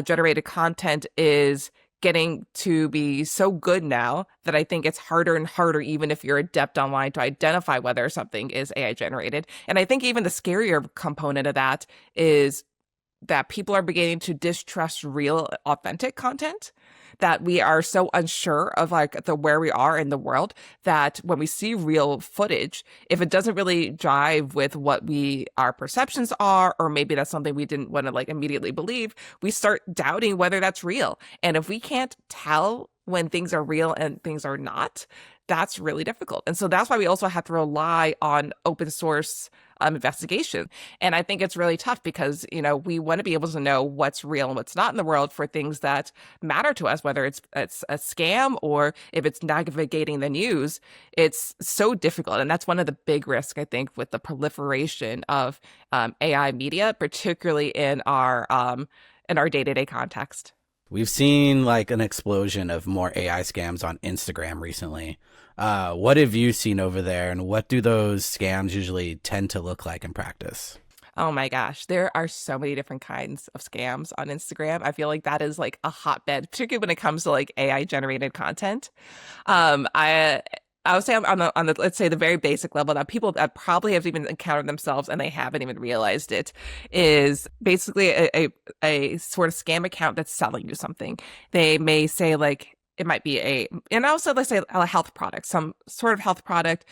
generated content is getting to be so good now that I think it's harder and harder, even if you're adept online, to identify whether something is AI generated. And I think even the scarier component of that is that people are beginning to distrust real, authentic content, that we are so unsure of like where we are in the world that when we see real footage, if it doesn't really jive with what our perceptions are, or maybe that's something we didn't want to like immediately believe, we start doubting whether that's real. And if we can't tell when things are real and things are not, that's really difficult. And so that's why we also have to rely on open source investigation. And I think it's really tough because, we want to be able to know what's real and what's not in the world for things that matter to us, whether it's a scam or if it's navigating the news. It's so difficult. And that's one of the big risks, I think, with the proliferation of AI media, particularly in our day-to-day context. We've seen like an explosion of more AI scams on Instagram recently. What have you seen over there, and what do those scams usually tend to look like in practice? Oh my gosh, there are so many different kinds of scams on Instagram. I feel like that is like a hotbed, particularly when it comes to like AI generated content. I would say on the let's say the very basic level that people that probably have even encountered themselves and they haven't even realized it is basically a sort of scam account that's selling you something. They may say like, it might be and also let's say a health product, some sort of health product.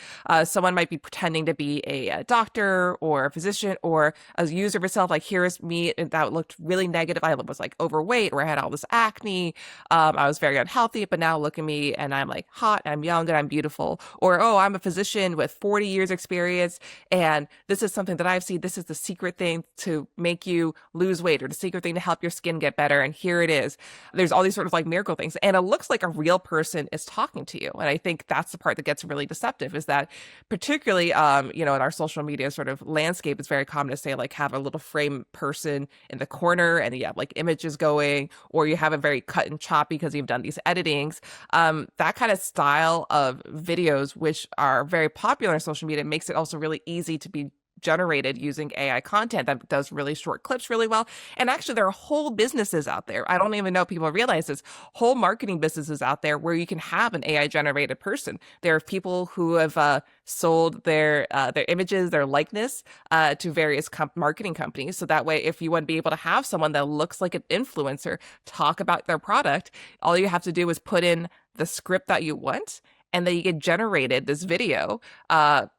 Someone might be pretending to be a doctor or a physician or a user of itself. Like, here's me, and that looked really negative. I was like overweight, or I had all this acne. I was very unhealthy, but now look at me, and I'm like hot, and I'm young, and I'm beautiful. Or, oh, I'm a physician with 40 years experience, and this is something that I've seen. This is the secret thing to make you lose weight, or the secret thing to help your skin get better. And here it is. There's all these sort of like miracle things, and it looks like a real person is talking to you. And I think that's the part that gets really deceptive, is that particularly, in our social media sort of landscape, it's very common to say like have a little frame person in the corner and you have like images going, or you have it very cut and choppy because you've done these editings. That kind of style of videos, which are very popular on social media, makes it also really easy to be generated using AI content that does really short clips really well. And actually, there are whole businesses out there. I don't even know if people realize this. Whole marketing businesses out there where you can have an AI generated person. There are people who have sold their images, their likeness to various marketing companies. So that way, if you want to be able to have someone that looks like an influencer talk about their product, all you have to do is put in the script that you want, and then you get generated this video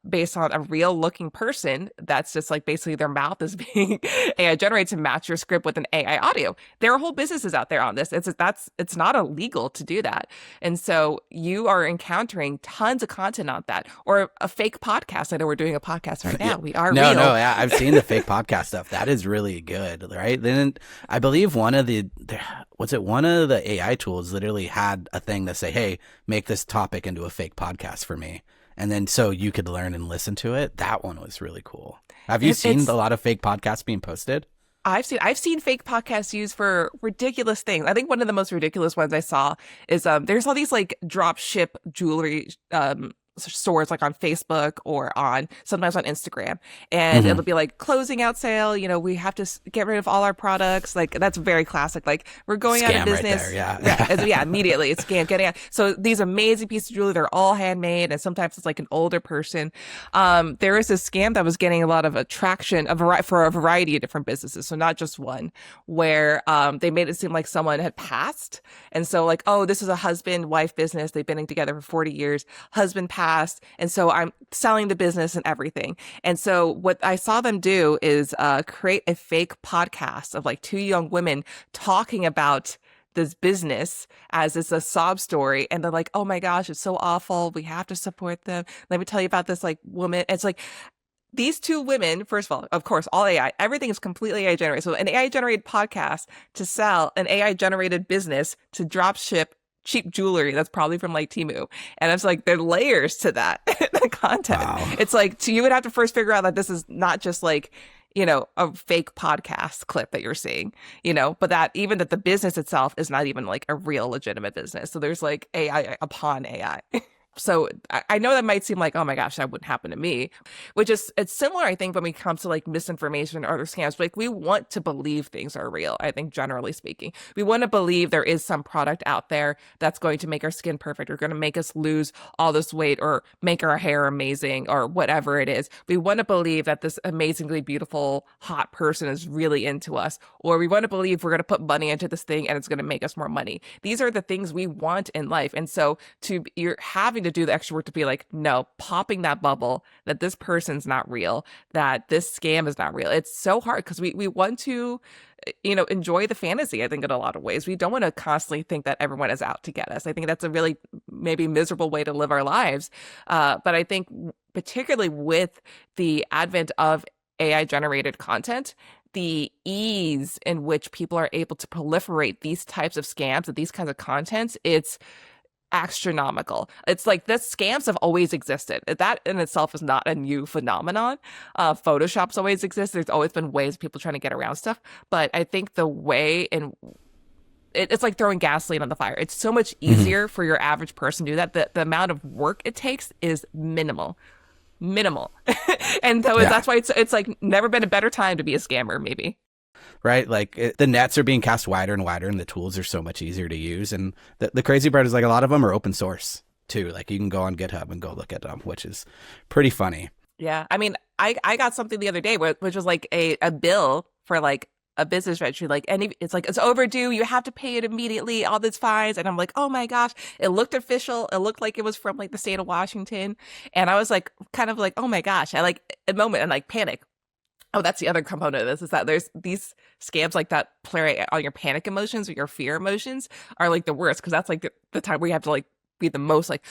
based on a real looking person that's just like basically their mouth is being AI generated to match your script with an AI audio. There are whole businesses out there on this. It's not illegal to do that. And so you are encountering tons of content on that, or a fake podcast. I know we're doing a podcast right now. Yeah. We are no, real. No, yeah, I've seen the fake podcast stuff. That is really good, right? Then I believe one of the AI tools literally had a thing that say, hey, make this topic into a fake podcast for me. And then so you could learn and listen to it. That one was really cool. Have you seen a lot of fake podcasts being posted? I've seen fake podcasts used for ridiculous things. I think one of the most ridiculous ones I saw is there's all these like drop ship jewelry stores like on Facebook or sometimes on Instagram, and it'll be like closing out sale, we have to get rid of all our products. Like that's very classic, like we're going out of business. Right there, yeah, immediately it's scam getting out. So these amazing pieces of jewelry, they're all handmade, and sometimes it's like an older person. There is this scam that was getting a lot of attraction for a variety of different businesses, so not just one, where they made it seem like someone had passed, and so like, oh, this is a husband-wife business, they've been together for 40 years, husband passed, and so I'm selling the business and everything. And so what I saw them do is create a fake podcast of like two young women talking about this business as it's a sob story, and they're like, oh my gosh, it's so awful, we have to support them, let me tell you about this like woman. It's like these two women, first of all, of course, all AI, everything is completely AI generated. So an AI generated podcast to sell an AI generated business to drop ship cheap jewelry that's probably from like Temu. And it's like there are layers to that the content. Wow. It's like you would have to first figure out that this is not just like a fake podcast clip that you're seeing, but that even that the business itself is not even like a real legitimate business. So there's like AI upon AI. So I know that might seem like, oh my gosh, that wouldn't happen to me, which is, it's similar, I think, when it comes to like misinformation or other scams. Like we want to believe things are real, I think, generally speaking. We want to believe there is some product out there that's going to make our skin perfect or going to make us lose all this weight or make our hair amazing or whatever it is. We want to believe that this amazingly beautiful, hot person is really into us, or we want to believe we're going to put money into this thing and it's going to make us more money. These are the things we want in life. And so you're having to do the extra work to be like, no, popping that bubble that this person's not real, that this scam is not real. It's so hard because we want to, enjoy the fantasy, I think, in a lot of ways. We don't want to constantly think that everyone is out to get us. I think that's a really maybe miserable way to live our lives. But I think particularly with the advent of AI generated content, the ease in which people are able to proliferate these types of scams and these kinds of contents, it's astronomical. It's like the scams have always existed. That in itself is not a new phenomenon. Photoshop's always existed. There's always been ways of people trying to get around stuff. But I think the way it's like throwing gasoline on the fire. It's so much easier for your average person to do that. The amount of work it takes is minimal. And so that's why it's like never been a better time to be a scammer, maybe. Right? Like the nets are being cast wider and wider, and the tools are so much easier to use. And the crazy part is like a lot of them are open source too. Like you can go on GitHub and go look at them, which is pretty funny. Yeah. I mean, I got something the other day which was like a bill for like a business registry, like, and it's like, it's overdue, you have to pay it immediately, all these fines. And I'm like, oh my gosh, it looked official. It looked like it was from like the state of Washington. And I was like, kind of like, oh my gosh, I like a moment and like panic. Oh, that's the other component of this, is that there's these scams like that play on your panic emotions or your fear emotions are like the worst, because that's like the time where you have to like be the most like,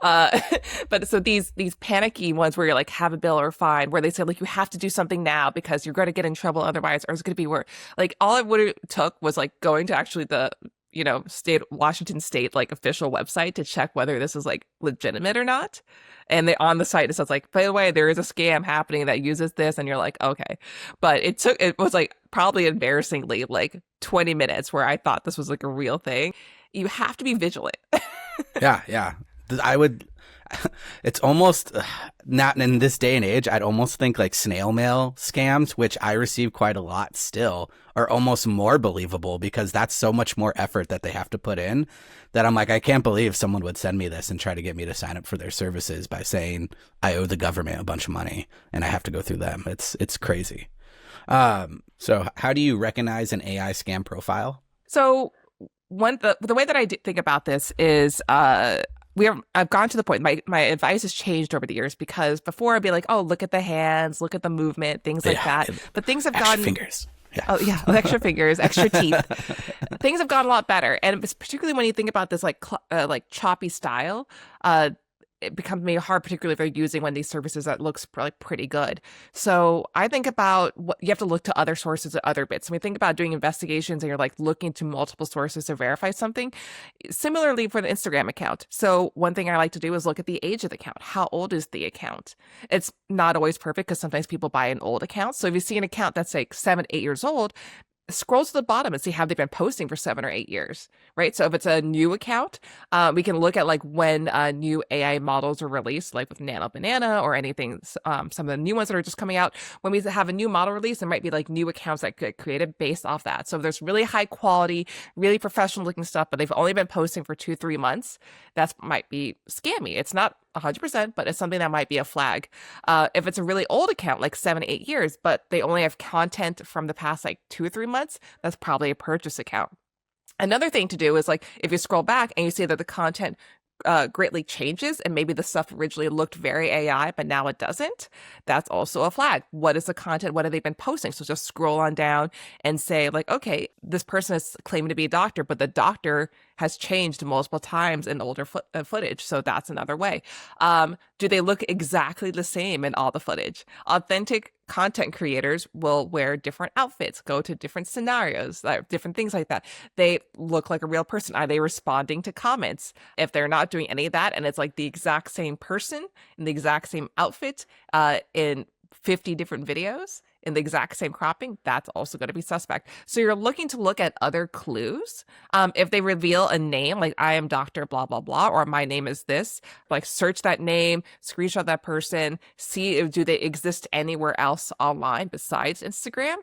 but so these panicky ones where you're like, have a bill or a fine, where they say like, you have to do something now because you're going to get in trouble otherwise, or it's going to be worse. Like all it would have took was like going to actually the Washington state like official website to check whether this is like legitimate or not. And on the site it says like, by the way, there is a scam happening that uses this, and you're like, okay. But it was like probably embarrassingly like 20 minutes where I thought this was like a real thing. You have to be vigilant. Yeah. I would it's almost not in this day and age. I'd almost think like snail mail scams, which I receive quite a lot still, are almost more believable because that's so much more effort that they have to put in that I'm like, I can't believe someone would send me this and try to get me to sign up for their services by saying I owe the government a bunch of money and I have to go through them. It's crazy. So how do you recognize an AI scam profile? So the way that I think about this is I've gone to the point, my advice has changed over the years, because before I'd be like, oh, look at the hands, look at the movement, things like that. But things have extra gotten fingers. Yeah. Oh yeah, extra fingers, extra teeth. Things have gotten a lot better, and it's particularly when you think about this like choppy style. It becomes maybe hard, particularly if you're using one of these services that looks pretty good. So I think about what you have to look to other sources and other bits. When we think about doing investigations and you're like looking to multiple sources to verify something, similarly for the Instagram account. So one thing I like to do is look at the age of the account. How old is the account? It's not always perfect because sometimes people buy an old account. So if you see an account that's like 7, 8 years old, scroll to the bottom and see how they've been posting for 7 or 8 years, right? So if it's a new account, we can look at like when new AI models are released, like with Nano Banana or anything, some of the new ones that are just coming out. When we have a new model release, there might be like new accounts that get created based off that. So if there's really high quality, really professional looking stuff, but they've only been posting for 2-3 months, that might be scammy. It's not 100%, but it's something that might be a flag. If it's a really old account, like 7, 8 years, but they only have content from the past like 2 or 3 months, that's probably a purchase account. Another thing to do is like if you scroll back and you see that the content greatly changes and maybe the stuff originally looked very AI, but now it doesn't, that's also a flag. What is the content? What have they been posting? So just scroll on down and say like, okay, this person is claiming to be a doctor, but the doctor has changed multiple times in older footage. So that's another way. Do they look exactly the same in all the footage? Authentic content creators will wear different outfits, go to different scenarios, different things like that. They look like a real person. Are they responding to comments? If they're not doing any of that and it's like the exact same person in the exact same outfit in 50 different videos in the exact same cropping, that's also going to be suspect. So you're looking to look at other clues. If they reveal a name, like I am Dr. blah, blah, blah, or my name is this, like search that name, screenshot that person, see if do they exist anywhere else online besides Instagram?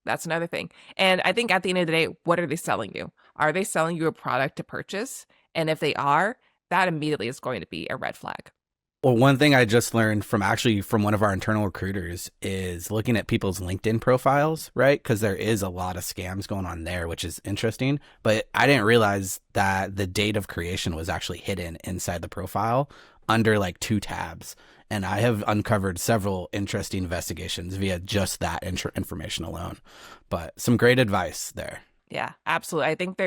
That's another thing. And I think at the end of the day, what are they selling you? Are they selling you a product to purchase? And if they are, that immediately is going to be a red flag. Well, one thing I just learned from one of our internal recruiters is looking at people's LinkedIn profiles, right? Because there is a lot of scams going on there, which is interesting. But I didn't realize that the date of creation was actually hidden inside the profile under like 2 tabs. And I have uncovered several interesting investigations via just that information alone. But some great advice there. Yeah, absolutely. I think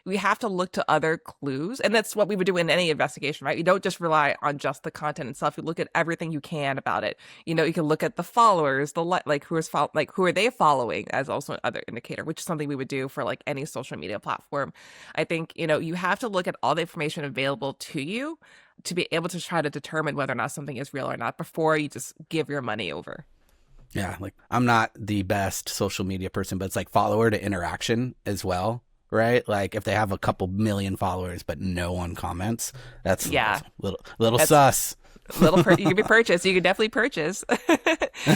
we have to look to other clues, and that's what we would do in any investigation, right? You don't just rely on just the content itself. You look at everything you can about it. You know, you can look at the followers, who are they following as also another indicator, which is something we would do for like any social media platform. I think, you know, you have to look at all the information available to you to be able to try to determine whether or not something is real or not before you just give your money over. Yeah, like I'm not the best social media person, but it's like follower to interaction as well, right? Like if they have a couple million followers but no one comments, that's little sus. You can be purchased. You can definitely purchase.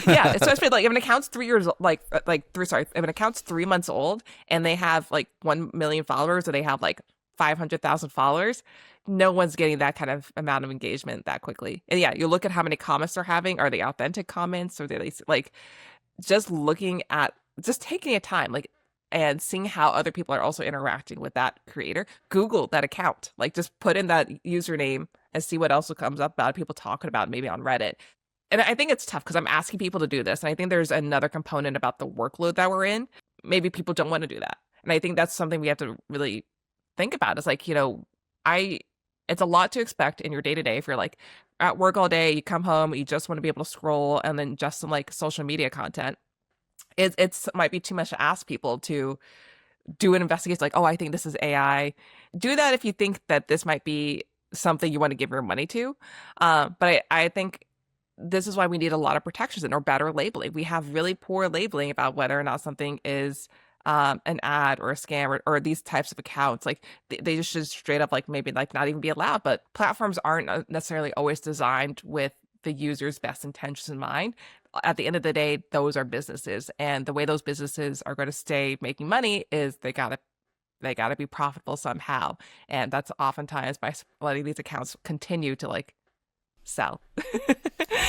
Yeah, especially like if an account's 3 years if an account's 3 months old and they have like 1 million followers or they have like 500,000 followers, no one's getting that kind of amount of engagement that quickly. And yeah, you look at how many comments they're having. Are they authentic comments? Or they like just taking a time like and seeing how other people are also interacting with that creator. Google that account. Like just put in that username and see what else comes up about people talking about it, maybe on Reddit. And I think it's tough because I'm asking people to do this. And I think there's another component about the workload that we're in. Maybe people don't want to do that. And I think that's something we have to really think about. It's like, you know, it's a lot to expect in your day-to-day. If you're like at work all day, you come home, you just want to be able to scroll and then just some like social media content. It's might be too much to ask people to do an investigation like, oh, I think this is AI. Do that if you think that this might be something you want to give your money to. But I think this is why we need a lot of protections or better labeling. We have really poor labeling about whether or not something is an ad or a scam or these types of accounts. Like they just should straight up like maybe like not even be allowed. But platforms aren't necessarily always designed with the user's best intentions in mind. At the end of the day, those are businesses, and the way those businesses are going to stay making money is they gotta be profitable somehow, and that's oftentimes by letting these accounts continue to like sell.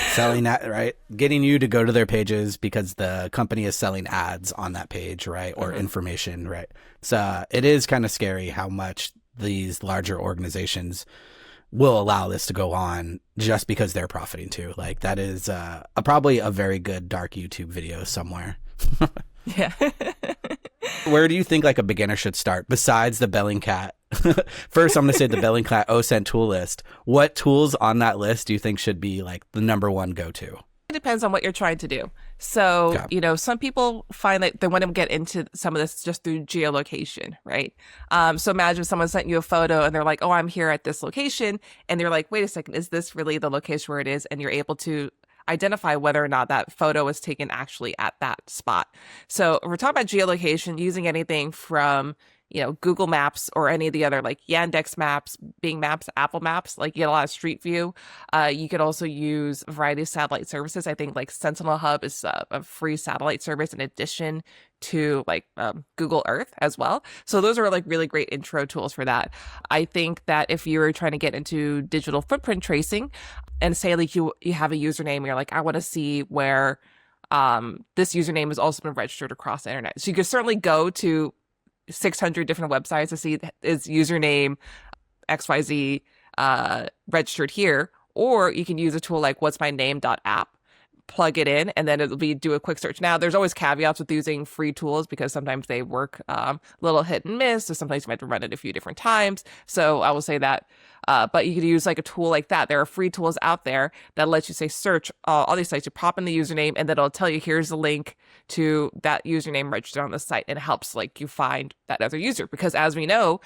Selling that, right? Getting you to go to their pages because the company is selling ads on that page, right? Or information, right? So it is kind of scary how much these larger organizations will allow this to go on just because they're profiting too. Like that is probably a very good dark YouTube video somewhere. Yeah. Where do you think like a beginner should start besides the Bellingcat? First, I'm going to say the Bellingcat OSINT tool list. What tools on that list do you think should be like the number one go-to? It depends on what you're trying to do. So, Okay. Some people find that they want to get into some of this just through geolocation, right? So imagine someone sent you a photo and they're like, oh, I'm here at this location. And they're like, wait a second, is this really the location where it is? And you're able to identify whether or not that photo was taken actually at that spot. So if we're talking about geolocation, using anything from Google Maps or any of the other like Yandex Maps, Bing Maps, Apple Maps, like you get a lot of Street View. You could also use a variety of satellite services. I think like Sentinel Hub is a free satellite service in addition to like Google Earth as well. So those are like really great intro tools for that. I think that if you were trying to get into digital footprint tracing and say like you have a username, you're like, I want to see where this username has also been registered across the internet. So you could certainly go to 600 different websites to see is username XYZ registered here, or you can use a tool like what's my name.app, plug it in, and then it'll do a quick search. Now, there's always caveats with using free tools because sometimes they work a little hit and miss, so sometimes you might have to run it a few different times. So I will say that. But you could use like a tool like that. There are free tools out there that let you say search all these sites. You pop in the username, and then it'll tell you here's the link to that username registered on the site, and it helps like you find that other user. Because as we know,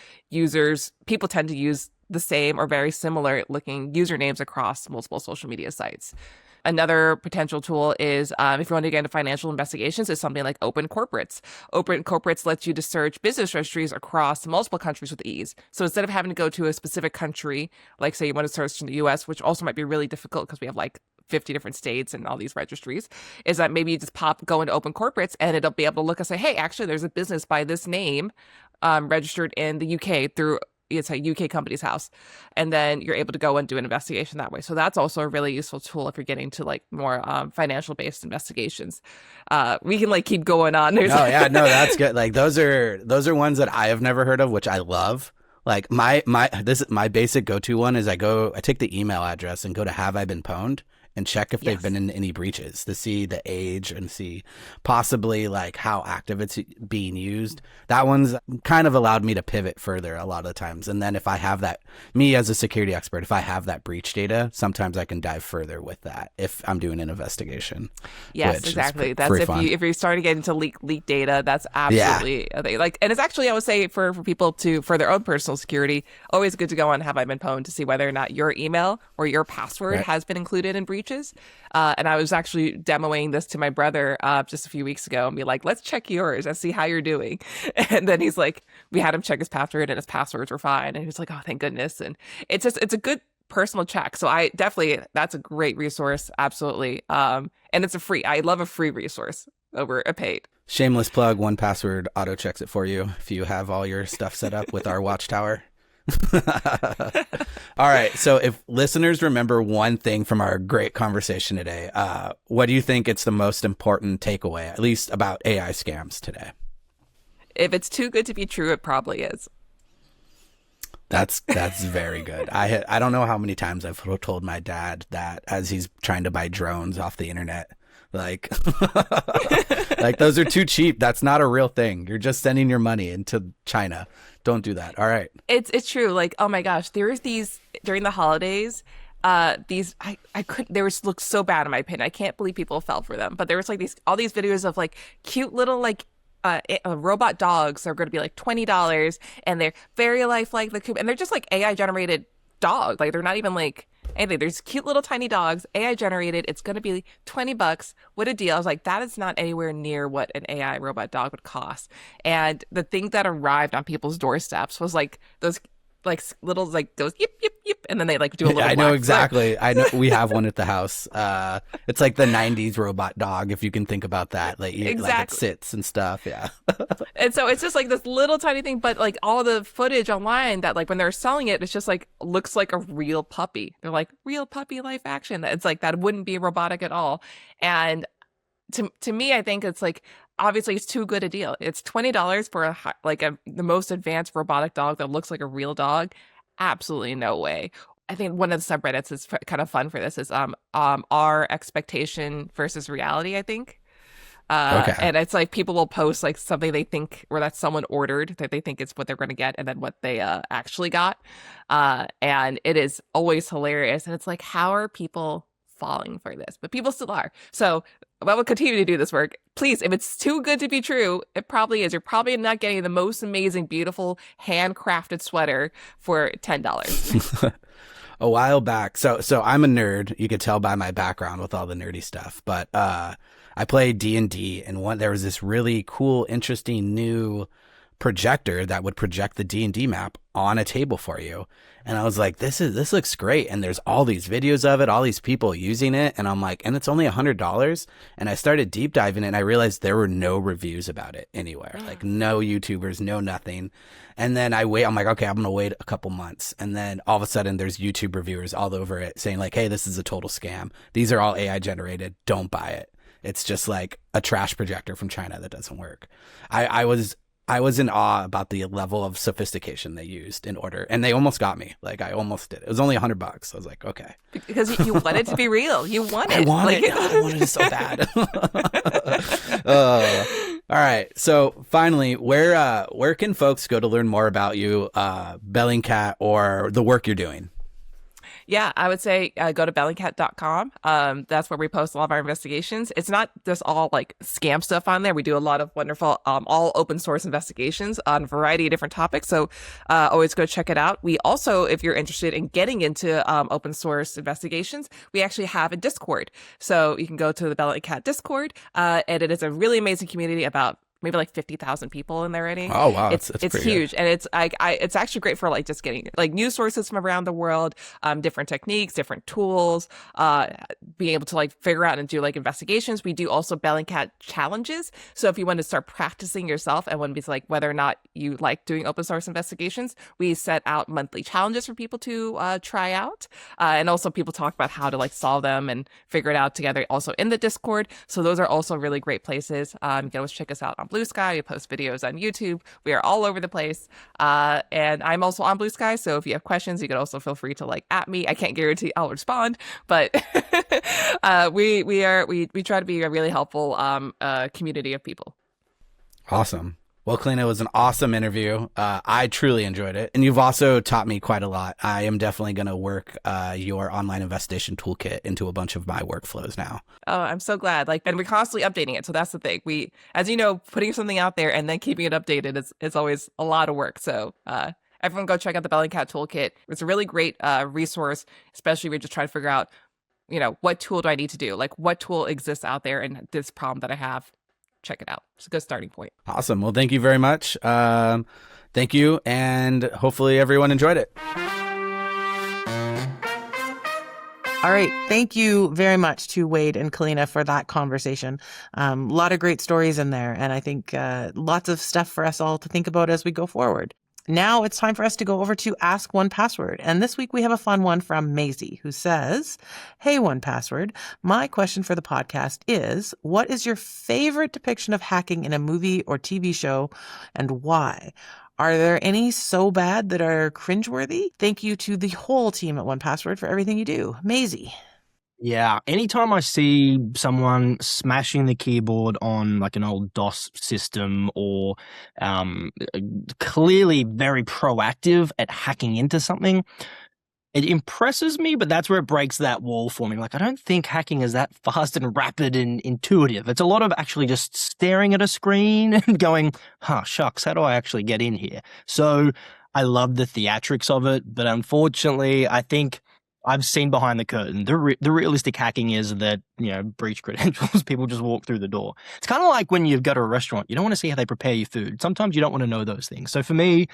people tend to use the same or very similar looking usernames across multiple social media sites. Another potential tool is if you want to get into financial investigations is something like Open Corporates. Open Corporates lets you to search business registries across multiple countries with ease. So instead of having to go to a specific country, like say you want to search in the US, which also might be really difficult because we have like 50 different states and all these registries, is that maybe you just go into Open Corporates and it'll be able to look and say, hey, actually there's a business by this name registered in the UK through it's a UK company's house, and then you're able to go and do an investigation that way. So that's also a really useful tool if you're getting to like more financial based investigations. We can like keep going on. No, that's good. Like those are ones that I have never heard of, which I love. Like my basic go-to one is I take the email address and go to have I been pwned and check if they've been in any breaches to see the age and see possibly like how active it's being used. That one's kind of allowed me to pivot further a lot of the times. And then if I have that, me as a security expert, if I have that breach data, sometimes I can dive further with that if I'm doing an investigation. Yes, exactly. That's if you're starting to get into leak data, that's absolutely like, and it's actually, I would say for people for their own personal security, always good to go on Have I Been Pwned to see whether or not your email or your password has been included in breaches. And I was actually demoing this to my brother just a few weeks ago and be like, let's check yours and see how you're doing. And then he's like, we had him check his password and his passwords were fine. And he was like, oh, thank goodness. And it's a good personal check. So that's a great resource. Absolutely. And I love a free resource over a paid. Shameless plug, 1Password auto checks it for you if you have all your stuff set up with our Watchtower. All right. So if listeners remember one thing from our great conversation today, what do you think it's the most important takeaway, at least about AI scams today? If it's too good to be true, it probably is. That's very good. I don't know how many times I've told my dad that as he's trying to buy drones off the internet, like, like those are too cheap. That's not a real thing. You're just sending your money into China. Don't do that. All right. It's true. Like, oh my gosh, there was these during the holidays. They look so bad in my opinion. I can't believe people fell for them. But there was like all these videos of like cute little like robot dogs are going to be like $20, and they're very lifelike, and they're just like AI generated dogs. Like they're not even like anything. There's cute little tiny dogs, AI generated. It's going to be $20. What a deal. I was like, that is not anywhere near what an AI robot dog would cost. And the thing that arrived on people's doorsteps was like those like little like goes yip yip yip, and then they like do a little. I know black exactly. I know we have one at the house. It's like the '90s robot dog, if you can think about that. Like, like it sits and stuff. Yeah. And so it's just like this little tiny thing, but like all the footage online that like when they're selling it, it's just like looks like a real puppy. They're like real puppy life action. It's like that wouldn't be robotic at all. And to me, I think it's like obviously it's too good a deal. It's $20 for the most advanced robotic dog that looks like a real dog. Absolutely no way. I think one of the subreddits is kind of fun for this is our expectation versus reality, I think. Okay. And it's like people will post like something they think or that someone ordered that they think is what they're going to get and then what they actually got. And it is always hilarious. And it's like, how are people falling for this? But people still are. So I will continue to do this work. Please, if it's too good to be true, it probably is. You're probably not getting the most amazing, beautiful, handcrafted sweater for $10. A while back, so I'm a nerd. You could tell by my background with all the nerdy stuff. But I played D&D, and there was this really cool, interesting new projector that would project the D&D map on a table for you. And I was like, this looks great. And there's all these videos of it, all these people using it. And I'm like, and it's only $100. And I started deep diving it, and I realized there were no reviews about it anywhere. Like no YouTubers, no nothing. And then I'm like, okay, I'm going to wait a couple months. And then all of a sudden there's YouTube reviewers all over it saying like, hey, this is a total scam. These are all AI generated. Don't buy it. It's just like a trash projector from China that doesn't work. I was in awe about the level of sophistication they used in order, and they almost got me. Like I almost did. It was only $100. I was like, okay, because you want it to be real. You want it. I wanted it so bad. All right. So finally, where can folks go to learn more about you, Bellingcat, or the work you're doing? Yeah, I would say go to bellingcat.com. That's where we post a lot of our investigations. It's not just all like scam stuff on there. We do a lot of wonderful, all open source investigations on a variety of different topics. So always go check it out. We also, if you're interested in getting into open source investigations, we actually have a Discord. So you can go to the Bellingcat Discord, and it is a really amazing community about maybe like 50,000 people in there already. Oh wow, it's huge, good. And it's it's actually great for like just getting like news sources from around the world, different techniques, different tools, being able to like figure out and do like investigations. We do also Bellingcat challenges. So if you want to start practicing yourself and want to be like whether or not you like doing open source investigations, we set out monthly challenges for people to try out, and also people talk about how to like solve them and figure it out together. Also in the Discord. So those are also really great places. You can always check us out on Blue Sky. We post videos on YouTube. We are all over the place. And I'm also on Blue Sky. So if you have questions, you can also feel free to like at me. I can't guarantee I'll respond, but we try to be a really helpful community of people. Awesome. Well, Kolina, it was an awesome interview. I truly enjoyed it. And you've also taught me quite a lot. I am definitely going to work your online investigation toolkit into a bunch of my workflows now. Oh, I'm so glad. And we're constantly updating it. So that's the thing. We, as you know, putting something out there and then keeping it updated is always a lot of work. So everyone go check out the Bellingcat toolkit. It's a really great resource, especially if you're just trying to figure out, what tool do I need to do? Like what tool exists out there in this problem that I have? Check it out. It's a good starting point. Awesome. Well, thank you very much. Thank you. And hopefully everyone enjoyed it. All right. Thank you very much to Wade and Kolina for that conversation. A lot of great stories in there. And I think lots of stuff for us all to think about as we go forward. Now it's time for us to go over to Ask 1Password. And this week we have a fun one from Maisie, who says, hey, 1Password, my question for the podcast is, what is your favorite depiction of hacking in a movie or TV show and why? Are there any so bad that are cringeworthy? Thank you to the whole team at 1Password for everything you do. Maisie. Yeah, anytime I see someone smashing the keyboard on like an old DOS system or clearly very proactive at hacking into something, it impresses me, but that's where it breaks that wall for me. Like, I don't think hacking is that fast and rapid and intuitive. It's a lot of actually just staring at a screen and going, shucks, how do I actually get in here? So I love the theatrics of it, but unfortunately, I think I've seen behind the curtain. The realistic hacking is that, breach credentials, people just walk through the door. It's kind of like when you go to a restaurant, you don't want to see how they prepare your food. Sometimes you don't want to know those things. So for me,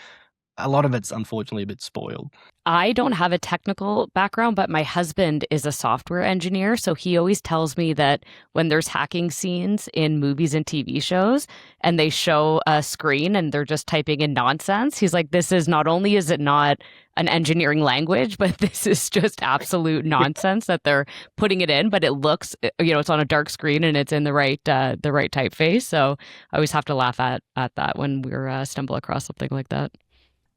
a lot of it's unfortunately a bit spoiled. I don't have a technical background, but my husband is a software engineer. So he always tells me that when there's hacking scenes in movies and TV shows and they show a screen and they're just typing in nonsense, he's like, this is not only is it not an engineering language, but this is just absolute nonsense that they're putting it in, but it looks, it's on a dark screen and it's in the right typeface. So I always have to laugh at that when we're stumble across something like that.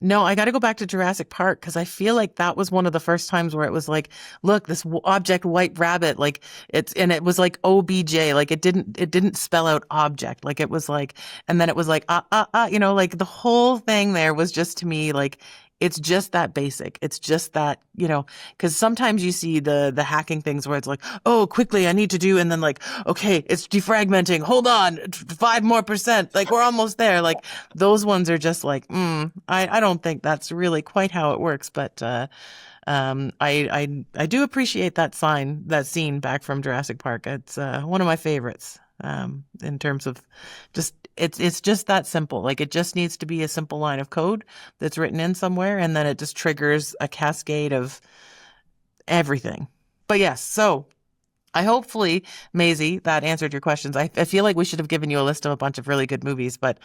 No, I got to go back to Jurassic Park because I feel like that was one of the first times where it was like, look, this object white rabbit, like it was like OBJ, like it didn't spell out object, like it was like, and then it was like, like the whole thing there was just to me like, it's just that basic. It's just that, because sometimes you see the hacking things where it's like, oh, quickly, I need to do, and then like, okay, it's defragmenting. Hold on, 5% more. Like we're almost there. Like those ones are just like, I don't think that's really quite how it works. But I do appreciate that scene back from Jurassic Park. It's one of my favorites in terms of just. It's just that simple. Like it just needs to be a simple line of code that's written in somewhere, and then it just triggers a cascade of everything. But yes, so hopefully, Maisie, that answered your questions. I feel like we should have given you a list of a bunch of really good movies, but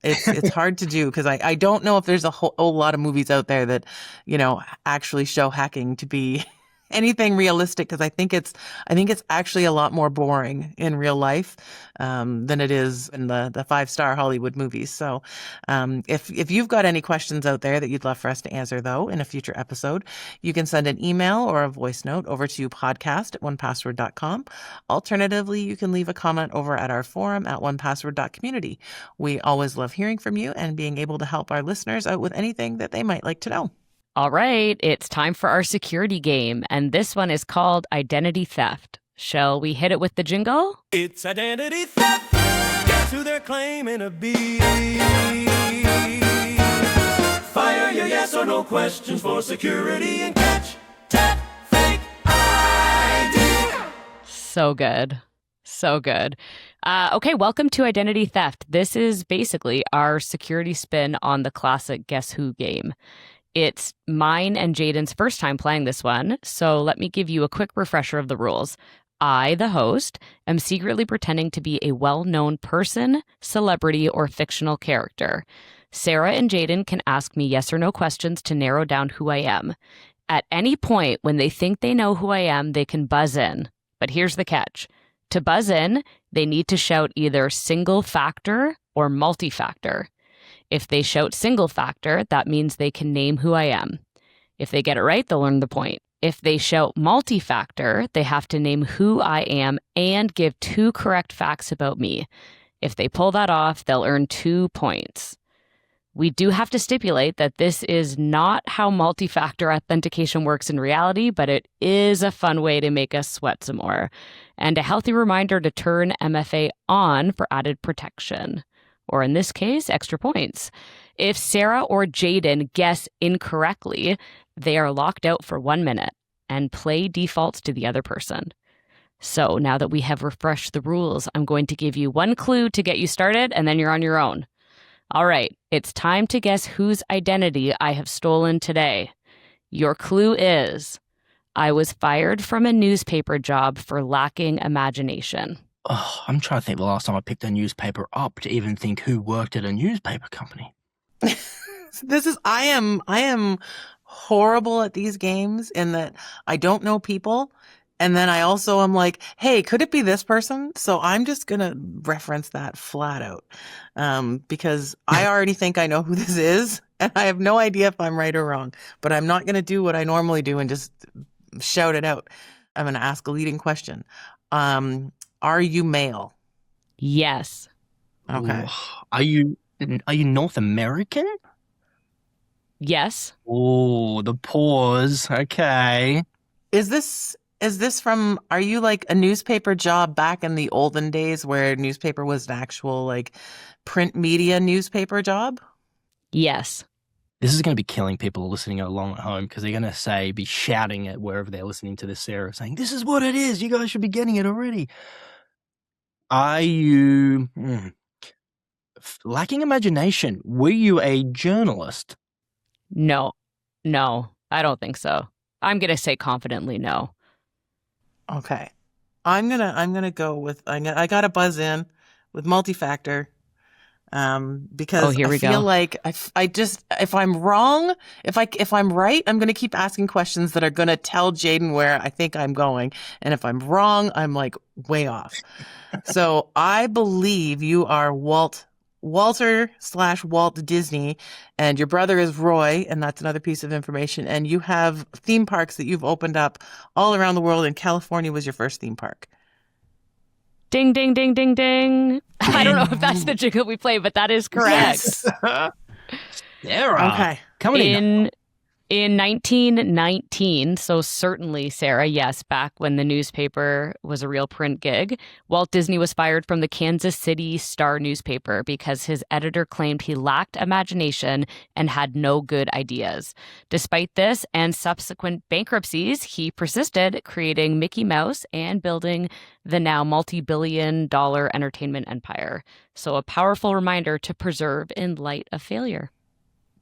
it's hard to do because I don't know if there's a whole lot of movies out there that actually show hacking to be anything realistic, because I think it's actually a lot more boring in real life than it is in the 5-star Hollywood movies. So if you've got any questions out there that you'd love for us to answer, though, in a future episode, you can send an email or a voice note over to podcast@onepassword.com. Alternatively, you can leave a comment over at our forum at onepassword.community. We always love hearing from you and being able to help our listeners out with anything that they might like to know. All right, it's time for our security game, and this one is called Identity Theft. Shall we hit it with the jingle? It's identity theft. Guess who they're claiming to be? Fire your yes or no questions for security and catch that fake ID. So good. So good. Okay, welcome to Identity Theft. This is basically our security spin on the classic Guess Who game. It's mine and Jaden's first time playing this one, so let me give you a quick refresher of the rules. I, the host, am secretly pretending to be a well-known person, celebrity, or fictional character. Sarah and Jaden can ask me yes or no questions to narrow down who I am. At any point when they think they know who I am, they can buzz in. But here's the catch. To buzz in, they need to shout either single factor or multi-factor. If they shout single factor, that means they can name who I am. If they get it right, they'll earn the point. If they shout multi-factor, they have to name who I am and give 2 correct facts about me. If they pull that off, they'll earn 2 points. We do have to stipulate that this is not how multi-factor authentication works in reality, but it is a fun way to make us sweat some more, and a healthy reminder to turn MFA on for added protection. Or in this case, extra points. If Sarah or Jaden guess incorrectly, they are locked out for 1 minute, and play defaults to the other person. So now that we have refreshed the rules, I'm going to give you 1 clue to get you started, and then you're on your own. All right, it's time to guess whose identity I have stolen today. Your clue is, I was fired from a newspaper job for lacking imagination. Oh, I'm trying to think the last time I picked a newspaper up to even think who worked at a newspaper company. I am horrible at these games in that I don't know people. And then I also am like, hey, could it be this person? So I'm just going to reference that flat out because I already think I know who this is. And I have no idea if I'm right or wrong. But I'm not going to do what I normally do and just shout it out. I'm going to ask a leading question. Are you male? Yes. Okay. Ooh. Are you North American? Yes. Oh, the pause. Okay. Is this from, are you like a newspaper job back in the olden days where newspaper was an actual like print media newspaper job? Yes. This is going to be killing people listening along at home because they're going to be shouting at wherever they're listening to this, Sarah, saying, this is what it is. You guys should be getting it already. Are you lacking imagination? Were you a journalist? No, I don't think so. I'm going to say confidently no. Okay. I'm gonna go with I gotta buzz in with multi-factor. Because here we I feel go. like if I'm wrong, if I'm right, I'm going to keep asking questions that are going to tell Jaden where I think I'm going. And if I'm wrong, I'm like way off. So I believe you are Walter/Walt Disney, and your brother is Roy, and that's another piece of information. And you have theme parks that you've opened up all around the world, and California was your first theme park. Ding, ding, ding, ding, ding. I don't know if that's the jingle we play, but that is correct. Yes. Sarah. Okay. Coming in. In 1919, so certainly, Sarah, yes, back when the newspaper was a real print gig, Walt Disney was fired from the Kansas City Star newspaper because his editor claimed he lacked imagination and had no good ideas. Despite this and subsequent bankruptcies, he persisted, creating Mickey Mouse and building the now multi-billion-dollar entertainment empire. So a powerful reminder to preserve in light of failure.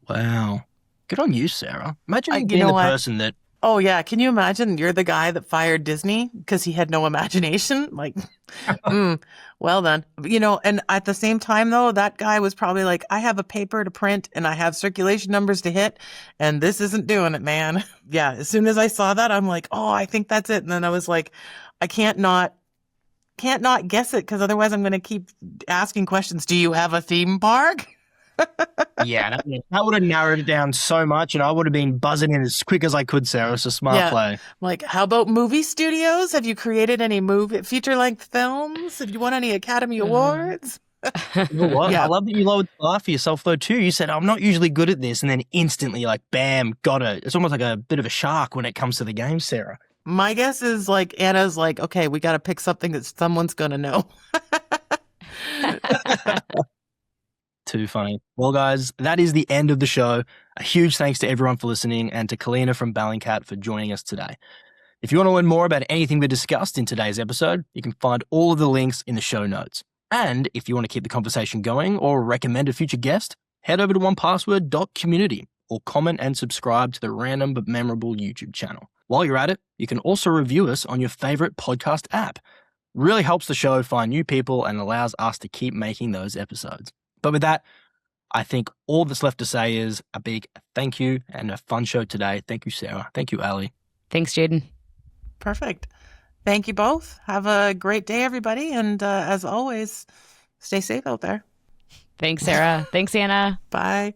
Wow. Good on you, Sarah. Imagine You being know the what? person that... Oh, yeah. Can you imagine you're the guy that fired Disney because he had no imagination? Like, well then. And at the same time, though, that guy was probably like, I have a paper to print and I have circulation numbers to hit, and this isn't doing it, man. Yeah. As soon as I saw that, I'm like, oh, I think that's it. And then I was like, I can't not guess it because otherwise I'm going to keep asking questions. Do you have a theme park? Yeah, that would have narrowed it down so much, and I would have been buzzing in as quick as I could, Sarah. It's a smart play. Like, how about movie studios? Have you created any feature-length films? Have you won any Academy Awards? You know what? Yeah. I love that you lowered the bar for yourself, though, too. You said, I'm not usually good at this, and then instantly, like, bam, got it. It's almost like a bit of a shark when it comes to the game, Sarah. My guess is, like, Anna's like, okay, we got to pick something that someone's going to know. Too funny. Well, guys, that is the end of the show. A huge thanks to everyone for listening and to Kolina from Bellingcat for joining us today. If you want to learn more about anything we discussed in today's episode, you can find all of the links in the show notes. And if you want to keep the conversation going or recommend a future guest, head over to onepassword.community or comment and subscribe to the Random But Memorable YouTube channel. While you're at it, you can also review us on your favorite podcast app. Really helps the show find new people and allows us to keep making those episodes. But with that, I think all that's left to say is a big thank you and a fun show today. Thank you, Sarah. Thank you, Ali. Thanks, Jaden. Perfect. Thank you both. Have a great day, everybody. And as always, stay safe out there. Thanks, Sarah. Thanks, Anna. Bye.